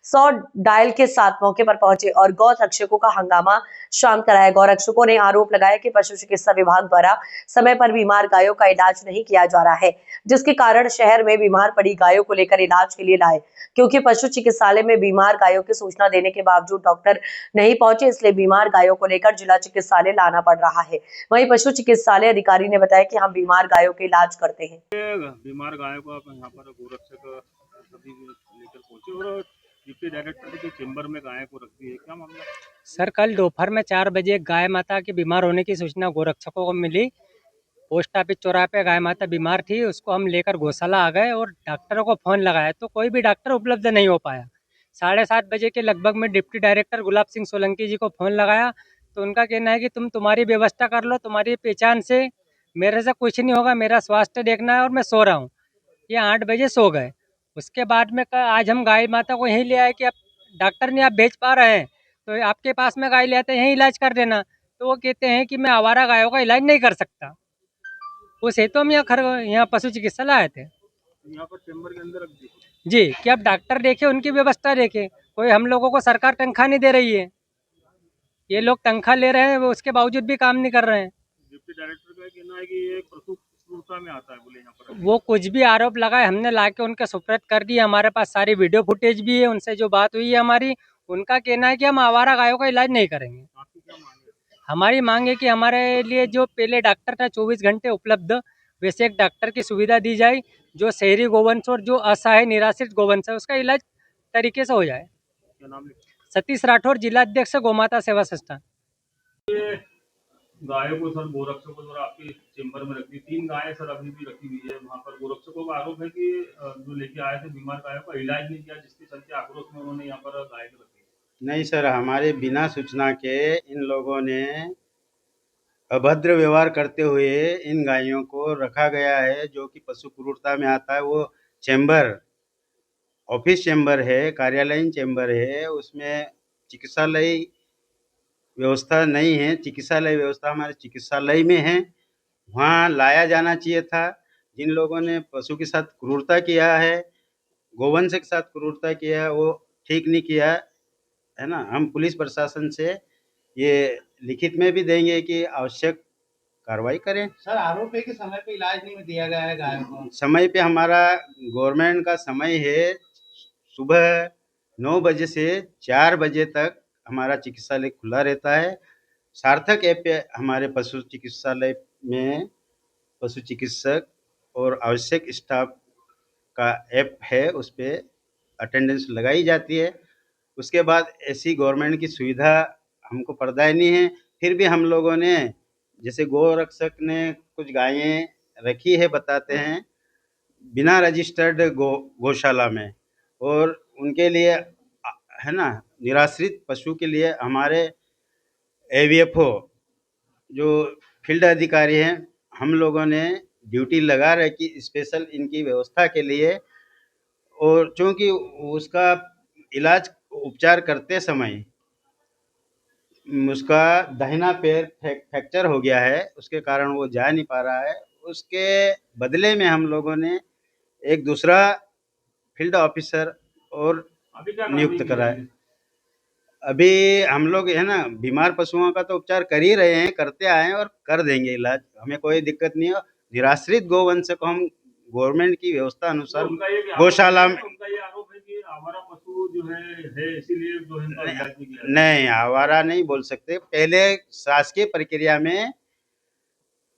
100 डायल के साथ मौके पर पहुंचे और गौ रक्षकों का हंगामा शांत कराया। गौ रक्षकों ने आरोप लगाया कि पशु चिकित्सा विभाग द्वारा समय पर बीमार गायों का इलाज नहीं किया जा रहा है, जिसके कारण शहर में बीमार पड़ी गायों को लेकर इलाज के लिए लाए। क्योंकि पशु चिकित्सालय में बीमार गायों की सूचना देने के बावजूद डॉक्टर नहीं पहुंचे, इसलिए बीमार गायों को लेकर जिला चिकित्सालय लाना पड़ रहा है। वहीं पशु चिकित्सालय अधिकारी ने बताया कि हम बीमार गायों के इलाज करते हैं। बीमार गायों को आप यहाँ पर गोरक्षक सभी लेकर पहुंचे और डिप्टी डायरेक्टर के चेंबर में गाय को रखती है, क्या मामला? सर, कल दोपहर में 4 बजे गाय माता के बीमार होने की सूचना गोरक्षकों को मिली। पोस्ट ऑफिस चौराहे पे गाय माता बीमार थी, उसको हम लेकर गौशाला आ गए और डॉक्टरों को फ़ोन लगाया तो कोई भी डॉक्टर उपलब्ध नहीं हो पाया। 7:30 बजे के लगभग में डिप्टी डायरेक्टर गुलाब सिंह सोलंकी जी को फ़ोन लगाया तो उनका कहना है कि तुम्हारी व्यवस्था कर लो, तुम्हारी पहचान से मेरे से कुछ नहीं होगा, मेरा स्वास्थ्य देखना है और मैं सो रहा हूँ। ये 8 बजे सो गए। उसके बाद में आज हम गाय माता को यहीं ले आए कि अब डॉक्टर ने आप भेज पा रहे हैं तो आपके पास में गाय ले आते हैं, यहीं इलाज कर देना। तो वो कहते हैं कि मैं आवारा गायों का इलाज नहीं कर सकता। उस हेतु हम यहाँ पशु चिकित्सालय आए थे, यहाँ पर चेंबर के अंदर रख दी जी, कि अब डॉक्टर देखे, उनकी व्यवस्था देखे। कोई हम लोगों को सरकार तनख्वाह नहीं दे रही है, ये लोग तनख्वाह ले रहे हैं, वो उसके बावजूद भी काम नहीं कर रहे हैं। डिप्टी डायरेक्टर का कहना है कि ये पशु क्रूरता में आता है, बोले यहाँ पर वो कुछ भी आरोप लगाए, हमने लाके उनके सुपुर्द कर दिया। हमारे पास सारी वीडियो फुटेज भी है, उनसे जो बात हुई है हमारी, उनका कहना है कि हम आवारा गायों का इलाज नहीं करेंगे। आपकी क्या मांग है? हमारी मांग है कि हमारे लिए जो पहले डॉक्टर था 24 घंटे उपलब्ध, वैसे एक डॉक्टर की सुविधा दी जाए जो शहरी गोवंश और जो असहाय निराश्रित गोवंश है उसका इलाज तरीके से हो जाए। क्या नाम है? सतीश राठौर, जिला अध्यक्ष गौमाता सेवा संस्थान। गायों को सर गोरक्षकों द्वारा आपके चेंबर में रखी, 3 गायें सर अभी भी रखी हुई है वहाँ पर। गोरक्षकों का आरोप है कि जो लेके आए थे बीमार गायों का इलाज नहीं किया, जिसके चलते आक्रोश में उन्होंने यहाँ पर गाय को रखी। नहीं सर, हमारे बिना सूचना के इन लोगों ने अभद्र व्यवहार करते हुए इन गायों को रखा गया है, जो कि पशु क्रूरता में आता है। वो चेंबर ऑफिस चेंबर है, कार्यालयीन चेंबर है, उसमें चिकित्सालय व्यवस्था नहीं है। चिकित्सालय व्यवस्था हमारे चिकित्सालय में है, वहाँ लाया जाना चाहिए था। जिन लोगों ने पशु के साथ क्रूरता किया है, गोवंश के साथ क्रूरता किया है, वो ठीक नहीं किया है ना। हम पुलिस प्रशासन से ये लिखित में भी देंगे कि आवश्यक कार्रवाई करें। सर, आरोप है कि समय पे इलाज नहीं दिया गया है गायों को। समय पे हमारा गवर्नमेंट का समय है, सुबह 9 बजे से 4 बजे तक हमारा चिकित्सालय खुला रहता है। सार्थक ऐप पे हमारे पशु चिकित्सालय में पशु चिकित्सक और आवश्यक स्टाफ का ऐप है, उस पर अटेंडेंस लगाई जाती है। उसके बाद ऐसी गवर्नमेंट की सुविधा हमको प्रदायनी है। फिर भी हम लोगों ने, जैसे गोरक्षक ने कुछ गायें रखी है, बताते हैं बिना रजिस्टर्ड गौशाला में, और उनके लिए है ना, निराश्रित पशु के लिए हमारे एवीएफओ जो फील्ड अधिकारी हैं, हम लोगों ने ड्यूटी लगा रखी स्पेशल इनकी व्यवस्था के लिए। और चूँकि उसका इलाज उपचार करते समय उसका दाहिना पैर फ्रैक्चर हो गया है, उसके कारण वो जा नहीं पा रहा है। उसके बदले में हम लोगों ने एक दूसरा फील्ड ऑफिसर और नियुक्त करा है। अभी हम लोग है ना, बीमार पशुओं का तो उपचार कर ही रहे हैं, करते आए हैं और कर देंगे इलाज, हमें कोई दिक्कत नहीं है। निराश्रित गोवंश को हम गवर्नमेंट की व्यवस्था अनुसार गौशाला में, उनका ये आरोप है कि आवारा पशु जो है इसीलिए जो है इनका इलाज नहीं किया। नहीं, आवारा नहीं बोल सकते। पहले शासकीय प्रक्रिया में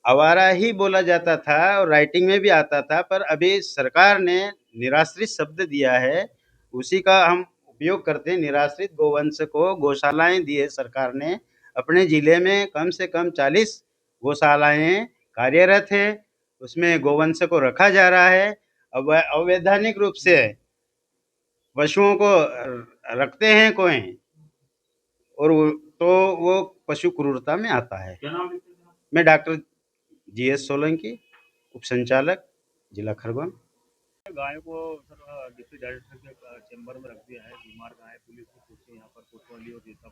आवारा ही बोला जाता था और राइटिंग में भी आता था, पर अभी सरकार ने निराश्रित शब्द दिया है, उसी का हम उपयोग करते हैं। निराश्रित गोवंश को गौशालाएं दी है सरकार ने। अपने ज़िले में कम से कम 40 गौशालाएं कार्यरत है, उसमें गोवंश को रखा जा रहा है। अब अवैधानिक रूप से पशुओं को रखते हैं कोई, और वो पशु क्रूरता में आता है। क्या नाम है? मैं डॉक्टर जीएस सोलंकी, उप संचालक, जिला खरगोन। गायों को सर डिप्टी डायरेक्टर के चेंबर में रख दिया है, बीमार गाय पुलिस की पूछी यहाँ पर कोतवाली और जैसा।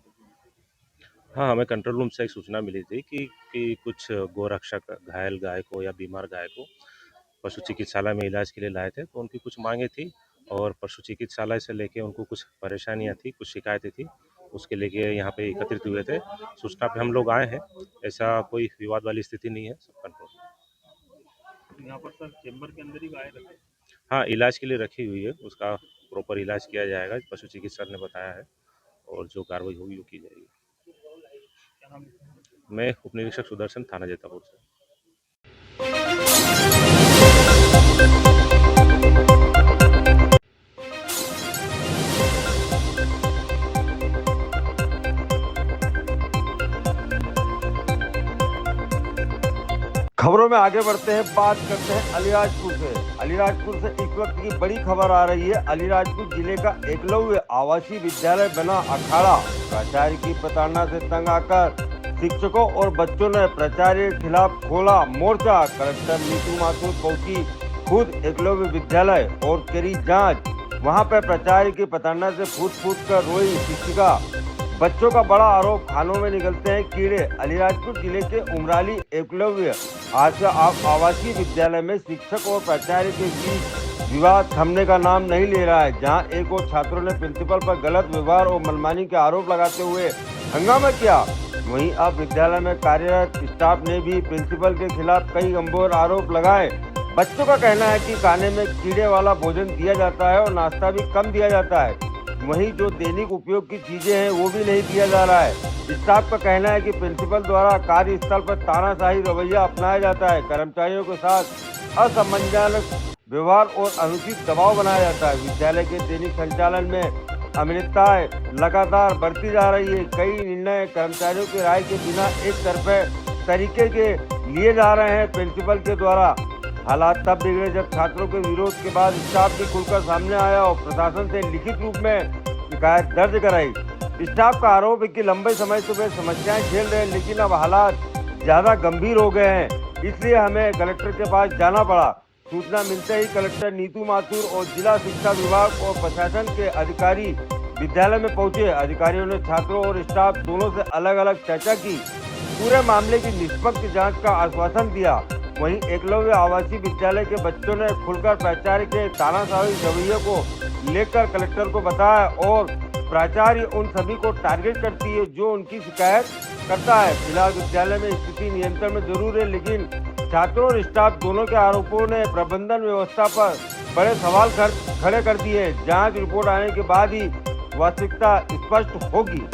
हाँ, हमें कंट्रोल रूम से एक सूचना मिली थी कि कुछ गोरक्षक घायल गाय को या बीमार गाय को पशु चिकित्सालय में इलाज के लिए लाए थे, तो उनकी कुछ मांगे थी और पशु चिकित्सालय से लेके उनको कुछ परेशानियां थी, कुछ शिकायतें थी, उसके लेके यहाँ पे एकत्रित हुए थे। सूचना पे हम लोग आए हैं, ऐसा कोई विवाद वाली स्थिति नहीं है, सब कंट्रोल। यहाँ पर सर चेंबर के अंदर ही गाय रखी? हाँ, इलाज के लिए रखी हुई है, उसका प्रॉपर इलाज किया जाएगा, पशु चिकित्सक ने बताया है, और जो कार्रवाई होगी वो की जाएगी। क्या नाम है? मैं उप निरीक्षक सुदर्शन, थाना जैतापुर से। खबरों में आगे बढ़ते हैं, बात करते हैं अलीराजपुर से। अलीराजपुर से इस वक्त की बड़ी खबर आ रही है। अलीराजपुर जिले का एकलव्य आवासीय विद्यालय बना अखाड़ा। प्राचार्य की प्रताड़ना से तंग आकर शिक्षकों और बच्चों ने प्राचार्य के खिलाफ खोला मोर्चा। कलेक्टर नीतू माथुर पहुंची खुद एकलव्य विद्यालय और करी जांच। वहां पर प्राचार्य की प्रताड़ना से फूट कर रोई शिक्षिका। बच्चों का बड़ा आरोप, खानों में निकलते हैं कीड़े। अलीराजपुर जिले के उमराली एकलव्य आवासीय विद्यालय में शिक्षक और प्राचार्य के बीच विवाद थमने का नाम नहीं ले रहा है। जहां एक और छात्रों ने प्रिंसिपल पर गलत व्यवहार और मनमानी के आरोप लगाते हुए हंगामा किया, वहीं अब विद्यालय में कार्यरत स्टाफ ने भी प्रिंसिपल के खिलाफ कई गंभीर आरोप लगाए। बच्चों का कहना है कि खाने में कीड़े वाला भोजन दिया जाता है और नाश्ता भी कम दिया जाता है। वहीं जो दैनिक उपयोग की चीजें हैं वो भी नहीं दिया जा रहा है। स्टाफ का कहना है कि प्रिंसिपल द्वारा कार्यस्थल पर तानाशाही रवैया अपनाया जाता है। कर्मचारियों के साथ असमंजस व्यवहार और अनुचित दबाव बनाया जाता है। विद्यालय के दैनिक संचालन में अनियमितताएं लगातार बढ़ती जा रही है। कई निर्णय कर्मचारियों की राय के बिना एक तरफा तरीके के लिए जा रहे हैं प्रिंसिपल के द्वारा। हालात तब बिगड़े जब छात्रों के विरोध के बाद स्टाफ भी खुलकर सामने आया और प्रशासन से लिखित रूप में शिकायत दर्ज कराई। स्टाफ का आरोप है कि लंबे समय से वे समस्याएं झेल रहे हैं, लेकिन अब हालात ज्यादा गंभीर हो गए हैं, इसलिए हमें कलेक्टर के पास जाना पड़ा। सूचना मिलते ही कलेक्टर नीतू माथुर और जिला शिक्षा विभाग और प्रशासन के अधिकारी विद्यालय में पहुंचे। अधिकारियों ने छात्रों और स्टाफ दोनों से अलग अलग चर्चा की, पूरे मामले की निष्पक्ष जांच का आश्वासन दिया। वहीं एकलव्य आवासीय विद्यालय के बच्चों ने खुलकर प्राचार्य के तानाशाही रवैये को लेकर कलेक्टर को बताया और प्राचार्य उन सभी को टारगेट करती है जो उनकी शिकायत करता है। फिलहाल विद्यालय में स्थिति नियंत्रण में जरूर है, लेकिन छात्रों और स्टाफ दोनों के आरोपों ने प्रबंधन व्यवस्था पर बड़े सवाल खड़े कर दिए। जांच रिपोर्ट आने के बाद ही वास्तविकता स्पष्ट होगी।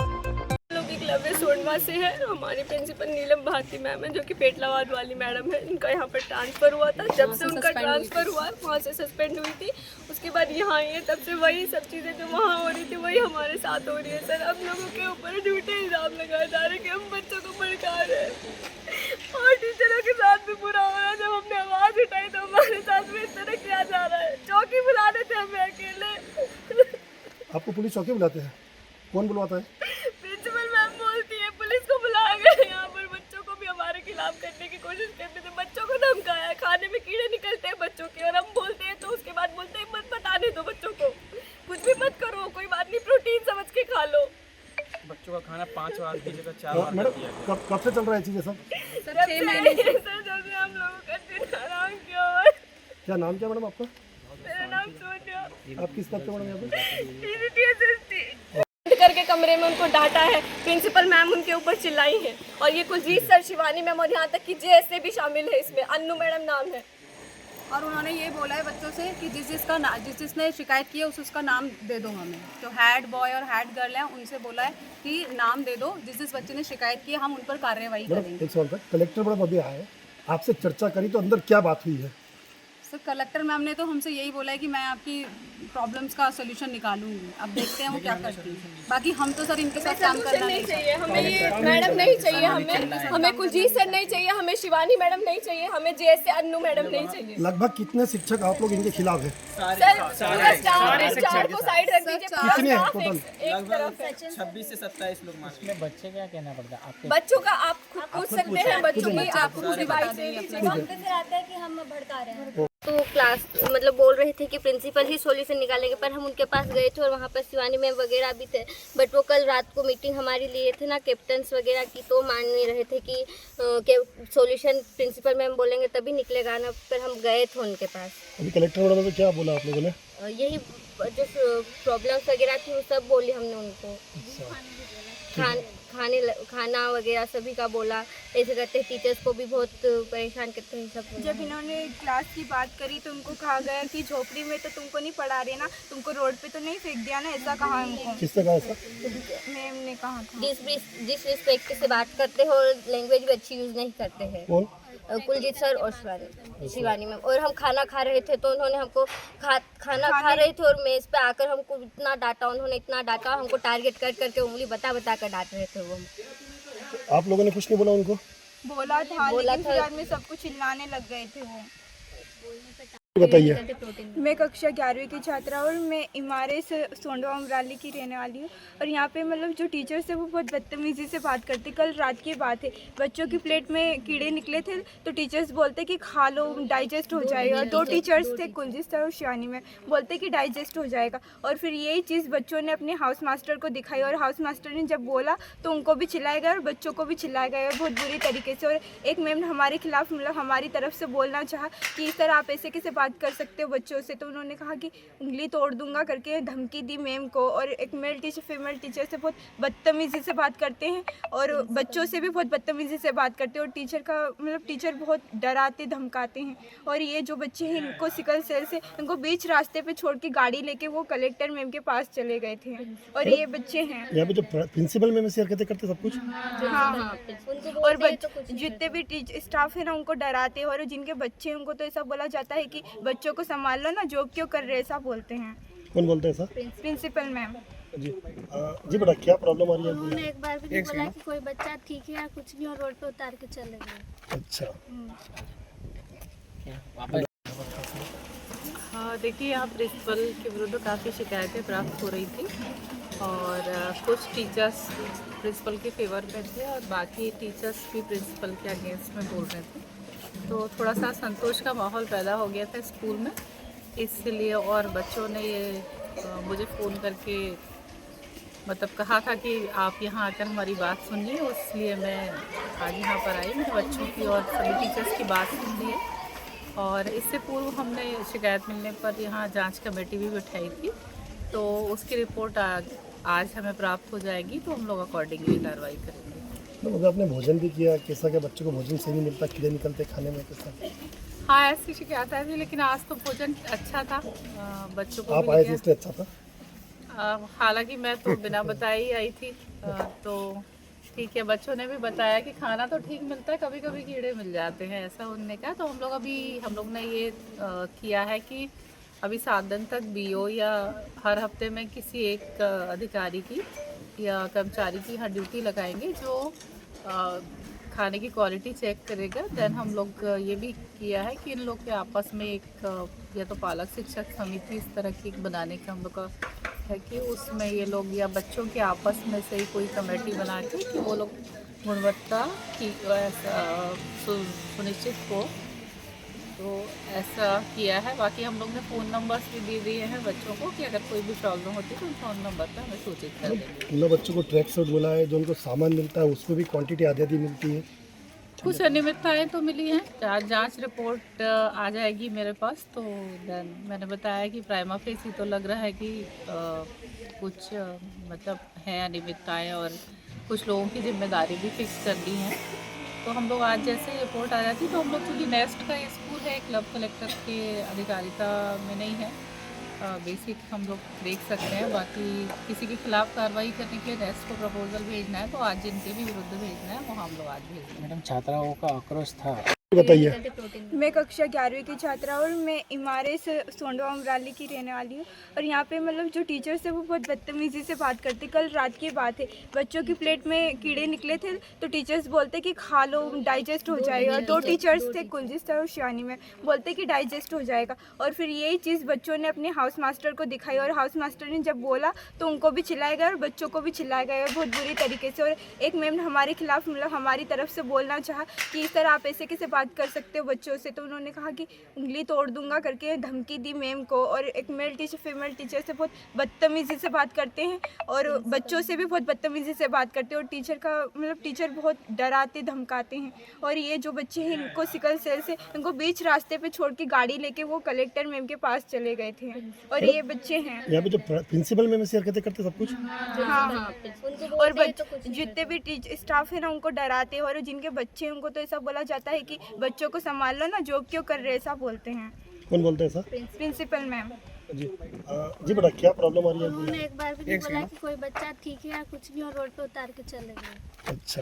एकलव्य सोनवा से है। हमारी प्रिंसिपल नीलम भारती मैम है, जो कि पेटलावाद वाली मैडम है। इनका यहाँ पर ट्रांसफ़र हुआ था। जब से उनका ट्रांसफ़र हुआ वहाँ से सस्पेंड हुई थी, उसके बाद यहाँ आई है, तब से वही सब चीज़ें जो वहाँ हो रही थी वही हमारे साथ हो रही है। सर, हम लोगों के ऊपर झूठे इल्ज़ाम लगाए जा रहे हैं कि हम बच्चों को भड़का रहे हैं और टीचरों के साथ भी बुरा हो रहा है। जब हमने आवाज़ उठाई तो हमारे साथ भी इस तरह किया जा रहा है। चौकी बुला देते हमें अकेले। आपको पुलिस चौकी बुलाते हैं? कौन बुलवाता है? प्रिंसिपल मैम बोलती है पुलिस को बुला गए। यहाँ पर बच्चों को भी हमारे खिलाफ करने की कोशिश करते थे, बच्चों को धमकाया, खाने में कीड़े निकलते हैं बच्चों के, और हम बोलते हैं तो उसके बाद बोलते हैं मत बताने दो बच्चों को, कुछ भी मत करो, कोई बात नहीं, प्रोटीन समझ के खा लो। बच्चों का खाना 5 बार की जगह 4 बार मैडम कब से चल रहा है चीज़ें सब? सर 6 महीने से जब से हम लोगों का दिन आराम किया हुआ है। क्या नाम क्या मैडम आपका? मेरा नाम सोनिया। आप किस पद पे मैडम यहाँ पे? करके कमरे में उनको डांटा है, प्रिंसिपल मैम उनके ऊपर चिल्लाई है, और ये कुलजीत सर, शिवानी मैम और यहाँ तक कि जेएसए भी शामिल है इसमें, अन्नू मैडम नाम है। और उन्होंने ये बोला है बच्चों से कि जिसने शिकायत की है उसका नाम दे दो हमें। तो हेड बॉय और हेड गर्ल हैं, उनसे बोला है कि नाम दे दो, जिस बच्चे ने शिकायत की है हम उन पर कार्रवाई करेंगे। एक सवाल था, कलेक्टर मैडम अभी आए, आपसे चर्चा करी तो अंदर क्या बात हुई है? सर, कलेक्टर मैम ने तो हमसे यही बोला है कि मैं आपकी प्रॉब्लम्स का सोल्यूशन निकालूंगी। अब देखते हैं वो क्या करती है। बाकी हम तो सर इनके साथ काम करना नहीं चाहिए हमें, ये मैडम नहीं चाहिए हमें कुलजीत सर नहीं चाहिए, हमें शिवानी मैडम नहीं चाहिए, हमें जेएसए अन्नू मैडम नहीं चाहिए। लगभग कितने शिक्षक आप लोग इनके खिलाफ है? सर 4 को साइड रख दीजिए। कितने हैं टोटल? एक तरफ है 26 से 27 लोग मास्टर। बच्चे क्या कहना पड़ता है? बच्चों का आप पूछ सकते हैं, बच्चों की आप पूरी बात है से आता है कि हम भड़का रहे हैं। तो वो क्लास मतलब बोल रहे थे कि प्रिंसिपल ही सॉल्यूशन निकालेंगे, पर हम उनके पास गए थे और वहाँ पर शिवानी मैम वगैरह भी थे, बट वो कल रात को मीटिंग हमारी लिए थे ना कैप्टन्स वगैरह की, तो मान नहीं रहे थे कि सॉल्यूशन प्रिंसिपल मैम बोलेंगे तभी निकलेगा ना, पर हम गए थे उनके पास। अभी कलेक्टर वाला तो क्या बोला आप लोगों ने? यही जो प्रॉब्लम्स वगैरह थी वो सब बोली हमने उनको, खाना वगैरह सभी का बोला, ऐसे करते टीचर्स को भी बहुत परेशान करते हैं सब। जब इन्होंने क्लास की बात करी तो उनको कहा गया कि झोपड़ी में तो तुमको नहीं पढ़ा रहे ना, तुमको रोड पे तो नहीं फेंक दिया ना, ऐसा कहा उनको। किसने कहा ऐसा? मैम ने कहा था। डिसरिस्पेक्ट से बात करते हो, लैंग्वेज भी अच्छी यूज़ नहीं करते हैं। कौन? कुलजीत सर और शिवानी मैम। और हम खाना खा रहे थे तो उन्होंने हमको खाना खा रहे थे और मेज़ पे आकर हमको इतना डांटा, उन्होंने इतना डांटा, हमको टारगेट कर करके उंगली बता बता कर डांट रहे थे वो। आप लोगों ने कुछ नहीं बोला उनको? बोला था लेकिन फिर बाद में सब कुछ चिल्लाने लग गए थे वो। बताइए। मैं कक्षा 11वीं की छात्रा और मैं इमारत से सोंडवा अमराली की रहने वाली हूँ और यहाँ पे मतलब जो टीचर्स है वो बहुत बदतमीज़ी से बात करते। कल रात की बात है, बच्चों की प्लेट में कीड़े निकले थे तो टीचर्स बोलते कि खा लो डाइजेस्ट हो जाएगा। 2 टीचर्स थे, कुलजीत सर और शिवानी में, बोलते कि डाइजेस्ट हो जाएगा। और फिर यही चीज़ बच्चों ने अपने हाउस मास्टर को दिखाई और हाउस मास्टर ने जब बोला तो उनको भी चिल्लाया गया और बच्चों को भी चिल्लाया गया बहुत बुरी तरीके से। और एक मैम ने हमारे खिलाफ मतलब हमारी तरफ से बोलना चाहा कि सर आप ऐसे कैसे बात कर सकते हो बच्चों से, तो उन्होंने कहा कि उंगली तोड़ दूंगा करके धमकी दी मैम को। और एक मेल टीचर फीमेल टीचर से बहुत बदतमीज़ी से बात करते हैं और बच्चों से भी बहुत बदतमीज़ी से बात करते हैं और टीचर का मतलब टीचर बहुत डराते धमकाते हैं। और ये जो बच्चे हैं इनको सिकल सेल से इनको बीच रास्ते पे छोड़ के गाड़ी लेके वो कलेक्टर मैम के पास चले गए थे। और ये बच्चे हैं यहाँ पे जो प्रिंसिपल मैम ऐसी हरकतें करते सब कुछ। हाँ, और जितने भी स्टाफ है ना उनको डराते हैं और जिनके बच्चे हैं उनको तो ऐसा बोला जाता है कि बच्चों को संभाल लो ना, जॉब क्यों कर रहे ऐसा बोलते हैं। कौन बोलते हैं ऐसा? Principal ma'am. जी जी बेटा क्या प्रॉब्लम आ रही है? उन्होंने एक बार भी नहीं बोला कि कोई बच्चा ठीक है या कुछ नहीं और रोड पे उतार के चले गए। अच्छा। हाँ देखिए, यहाँ प्रिंसिपल के विरुद्ध काफ़ी शिकायतें प्राप्त हो रही थी और कुछ टीचर्स प्रिंसिपल के फेवर में थे और बाकी टीचर्स भी प्रिंसिपल के अगेंस्ट में बोल रहे थे। तो थोड़ा सा संतोष का माहौल पैदा हो गया था स्कूल में, इसलिए और बच्चों ने ये मुझे फ़ोन करके मतलब कहा था कि आप यहाँ आकर हमारी बात सुनिए, इसलिए मैं आज यहाँ पर आई। मेरे बच्चों की और सभी टीचर्स की बात सुन ली है और इससे पूर्व हमने शिकायत मिलने पर यहाँ जांच कमेटी भी बिठाई थी, तो उसकी रिपोर्ट आज हमें प्राप्त हो जाएगी, तो हम लोग अकॉर्डिंगली कार्रवाई करेंगे। तो मतलब आपने भोजन भी किया, कैसा क्या बच्चों को भोजन सही नहीं मिलता, कीड़े निकलते खाने में, कैसा? हाँ ऐसी शिकायत आई थी, लेकिन आज तो भोजन अच्छा था बच्चों को। आप आए थे इसलिए अच्छा था? हालांकि मैं तो बिना बताए ही आई थी, तो ठीक है, बच्चों ने भी बताया कि खाना तो ठीक मिलता है, कभी कभी कीड़े मिल जाते हैं, ऐसा उन्होंने कहा। तो हम लोग ने ये किया है कि अभी 7 दिन तक BO या हर हफ्ते में किसी एक अधिकारी की या कर्मचारी की यहाँ ड्यूटी लगाएंगे जो खाने की क्वालिटी चेक करेगा। देन हम लोग ये भी किया है कि इन लोग के आपस में एक या तो पालक शिक्षक समिति इस तरह की बनाने का हम लोग का है कि उसमें ये लोग या बच्चों के आपस में से ही कोई कमेटी बना के कि वो लोग गुणवत्ता की सुनिश्चित हो, तो ऐसा किया है। बाकी हम लोग ने फ़ोन नंबर्स भी दे दिए हैं बच्चों को कि अगर कोई भी प्रॉब्लम होती है तो फ़ोन नंबर पर हमें सूचित कर देंगे। मतलब बच्चों को ट्रैक सूट बोला है, जो उनको सामान मिलता है उसको भी क्वांटिटी आधी मिलती है, कुछ अनियमितताएँ तो मिली हैं। जांच रिपोर्ट आ जाएगी मेरे पास, तो मैंने बताया कि प्राइमा फेसी तो लग रहा है कि कुछ मतलब है अनियमितताएँ और कुछ लोगों की जिम्मेदारी भी फिक्स कर दी हैं। तो हम लोग आज जैसे रिपोर्ट आ जाती तो हम लोग, क्योंकि नेक्स्ट का ये स्कूल है, क्लब कलेक्टर के अधिकारिता में नहीं है, बेसिक हम लोग देख सकते हैं। बाकी किसी के खिलाफ कार्रवाई करने के लिए नेक्स्ट को प्रपोजल भेजना है तो आज जिनके भी विरुद्ध भेजना है वो हम लोग आज भेज देंगे। मैडम छात्राओं का आक्रोश था। बताइए। मैं कक्षा 11वीं की छात्रा और मैं इमारत से सोंडवा अमराली की रहने वाली हूँ और यहाँ पे मतलब जो टीचर्स है वो बहुत बदतमीज़ी से बात करते। कल रात की बात है, बच्चों की प्लेट में कीड़े निकले थे तो टीचर्स बोलते कि खा लो डाइजेस्ट हो जाएगा। 2 टीचर्स थे, कुलजीत सर और शिवानी में, बोलते कि डाइजेस्ट हो जाएगा। और फिर यही चीज़ बच्चों ने अपने हाउस मास्टर को दिखाई और हाउस मास्टर ने जब बोला तो उनको भी चिल्लाया गया और बच्चों को भी चिल्लाया गया बहुत बुरी तरीके से। और एक मैम ने हमारे खिलाफ मतलब हमारी तरफ से बोलना चाहा कि सर आप ऐसे कैसे बात कर सकते हो बच्चों से, तो उन्होंने कहा कि उंगली तोड़ दूंगा करके धमकी दी मैम को। और एक मेल टीचर फीमेल टीचर से बहुत बदतमीज़ी से बात करते हैं और बच्चों से भी बहुत बदतमीज़ी से बात करते हैं और टीचर का मतलब टीचर बहुत डराते धमकाते हैं। और ये जो बच्चे हैं इनको सिकल सेल से इनको बीच रास्ते पे छोड़ के गाड़ी लेके वो कलेक्टर मैम के पास चले गए थे। और ये बच्चे हैं यहाँ पे जो प्रिंसिपल मैम ऐसी हरकतें करते सब कुछ। हाँ, और जितने भी स्टाफ है ना उनको डराते हैं और जिनके बच्चे हैं उनको तो ऐसा बोला जाता है कि बच्चों को संभाल लो ना, जॉब क्यों कर रहे, ऐसा बोलते हैं। कौन बोलते हैं सर? Principal ma'am. जी जी बेटा, क्या प्रॉब्लम आ रही है? उन्होंने एक बार भी नहीं बोला कि कोई बच्चा ठीक है या कुछ भी और रोड पे उतार के चले गए। अच्छा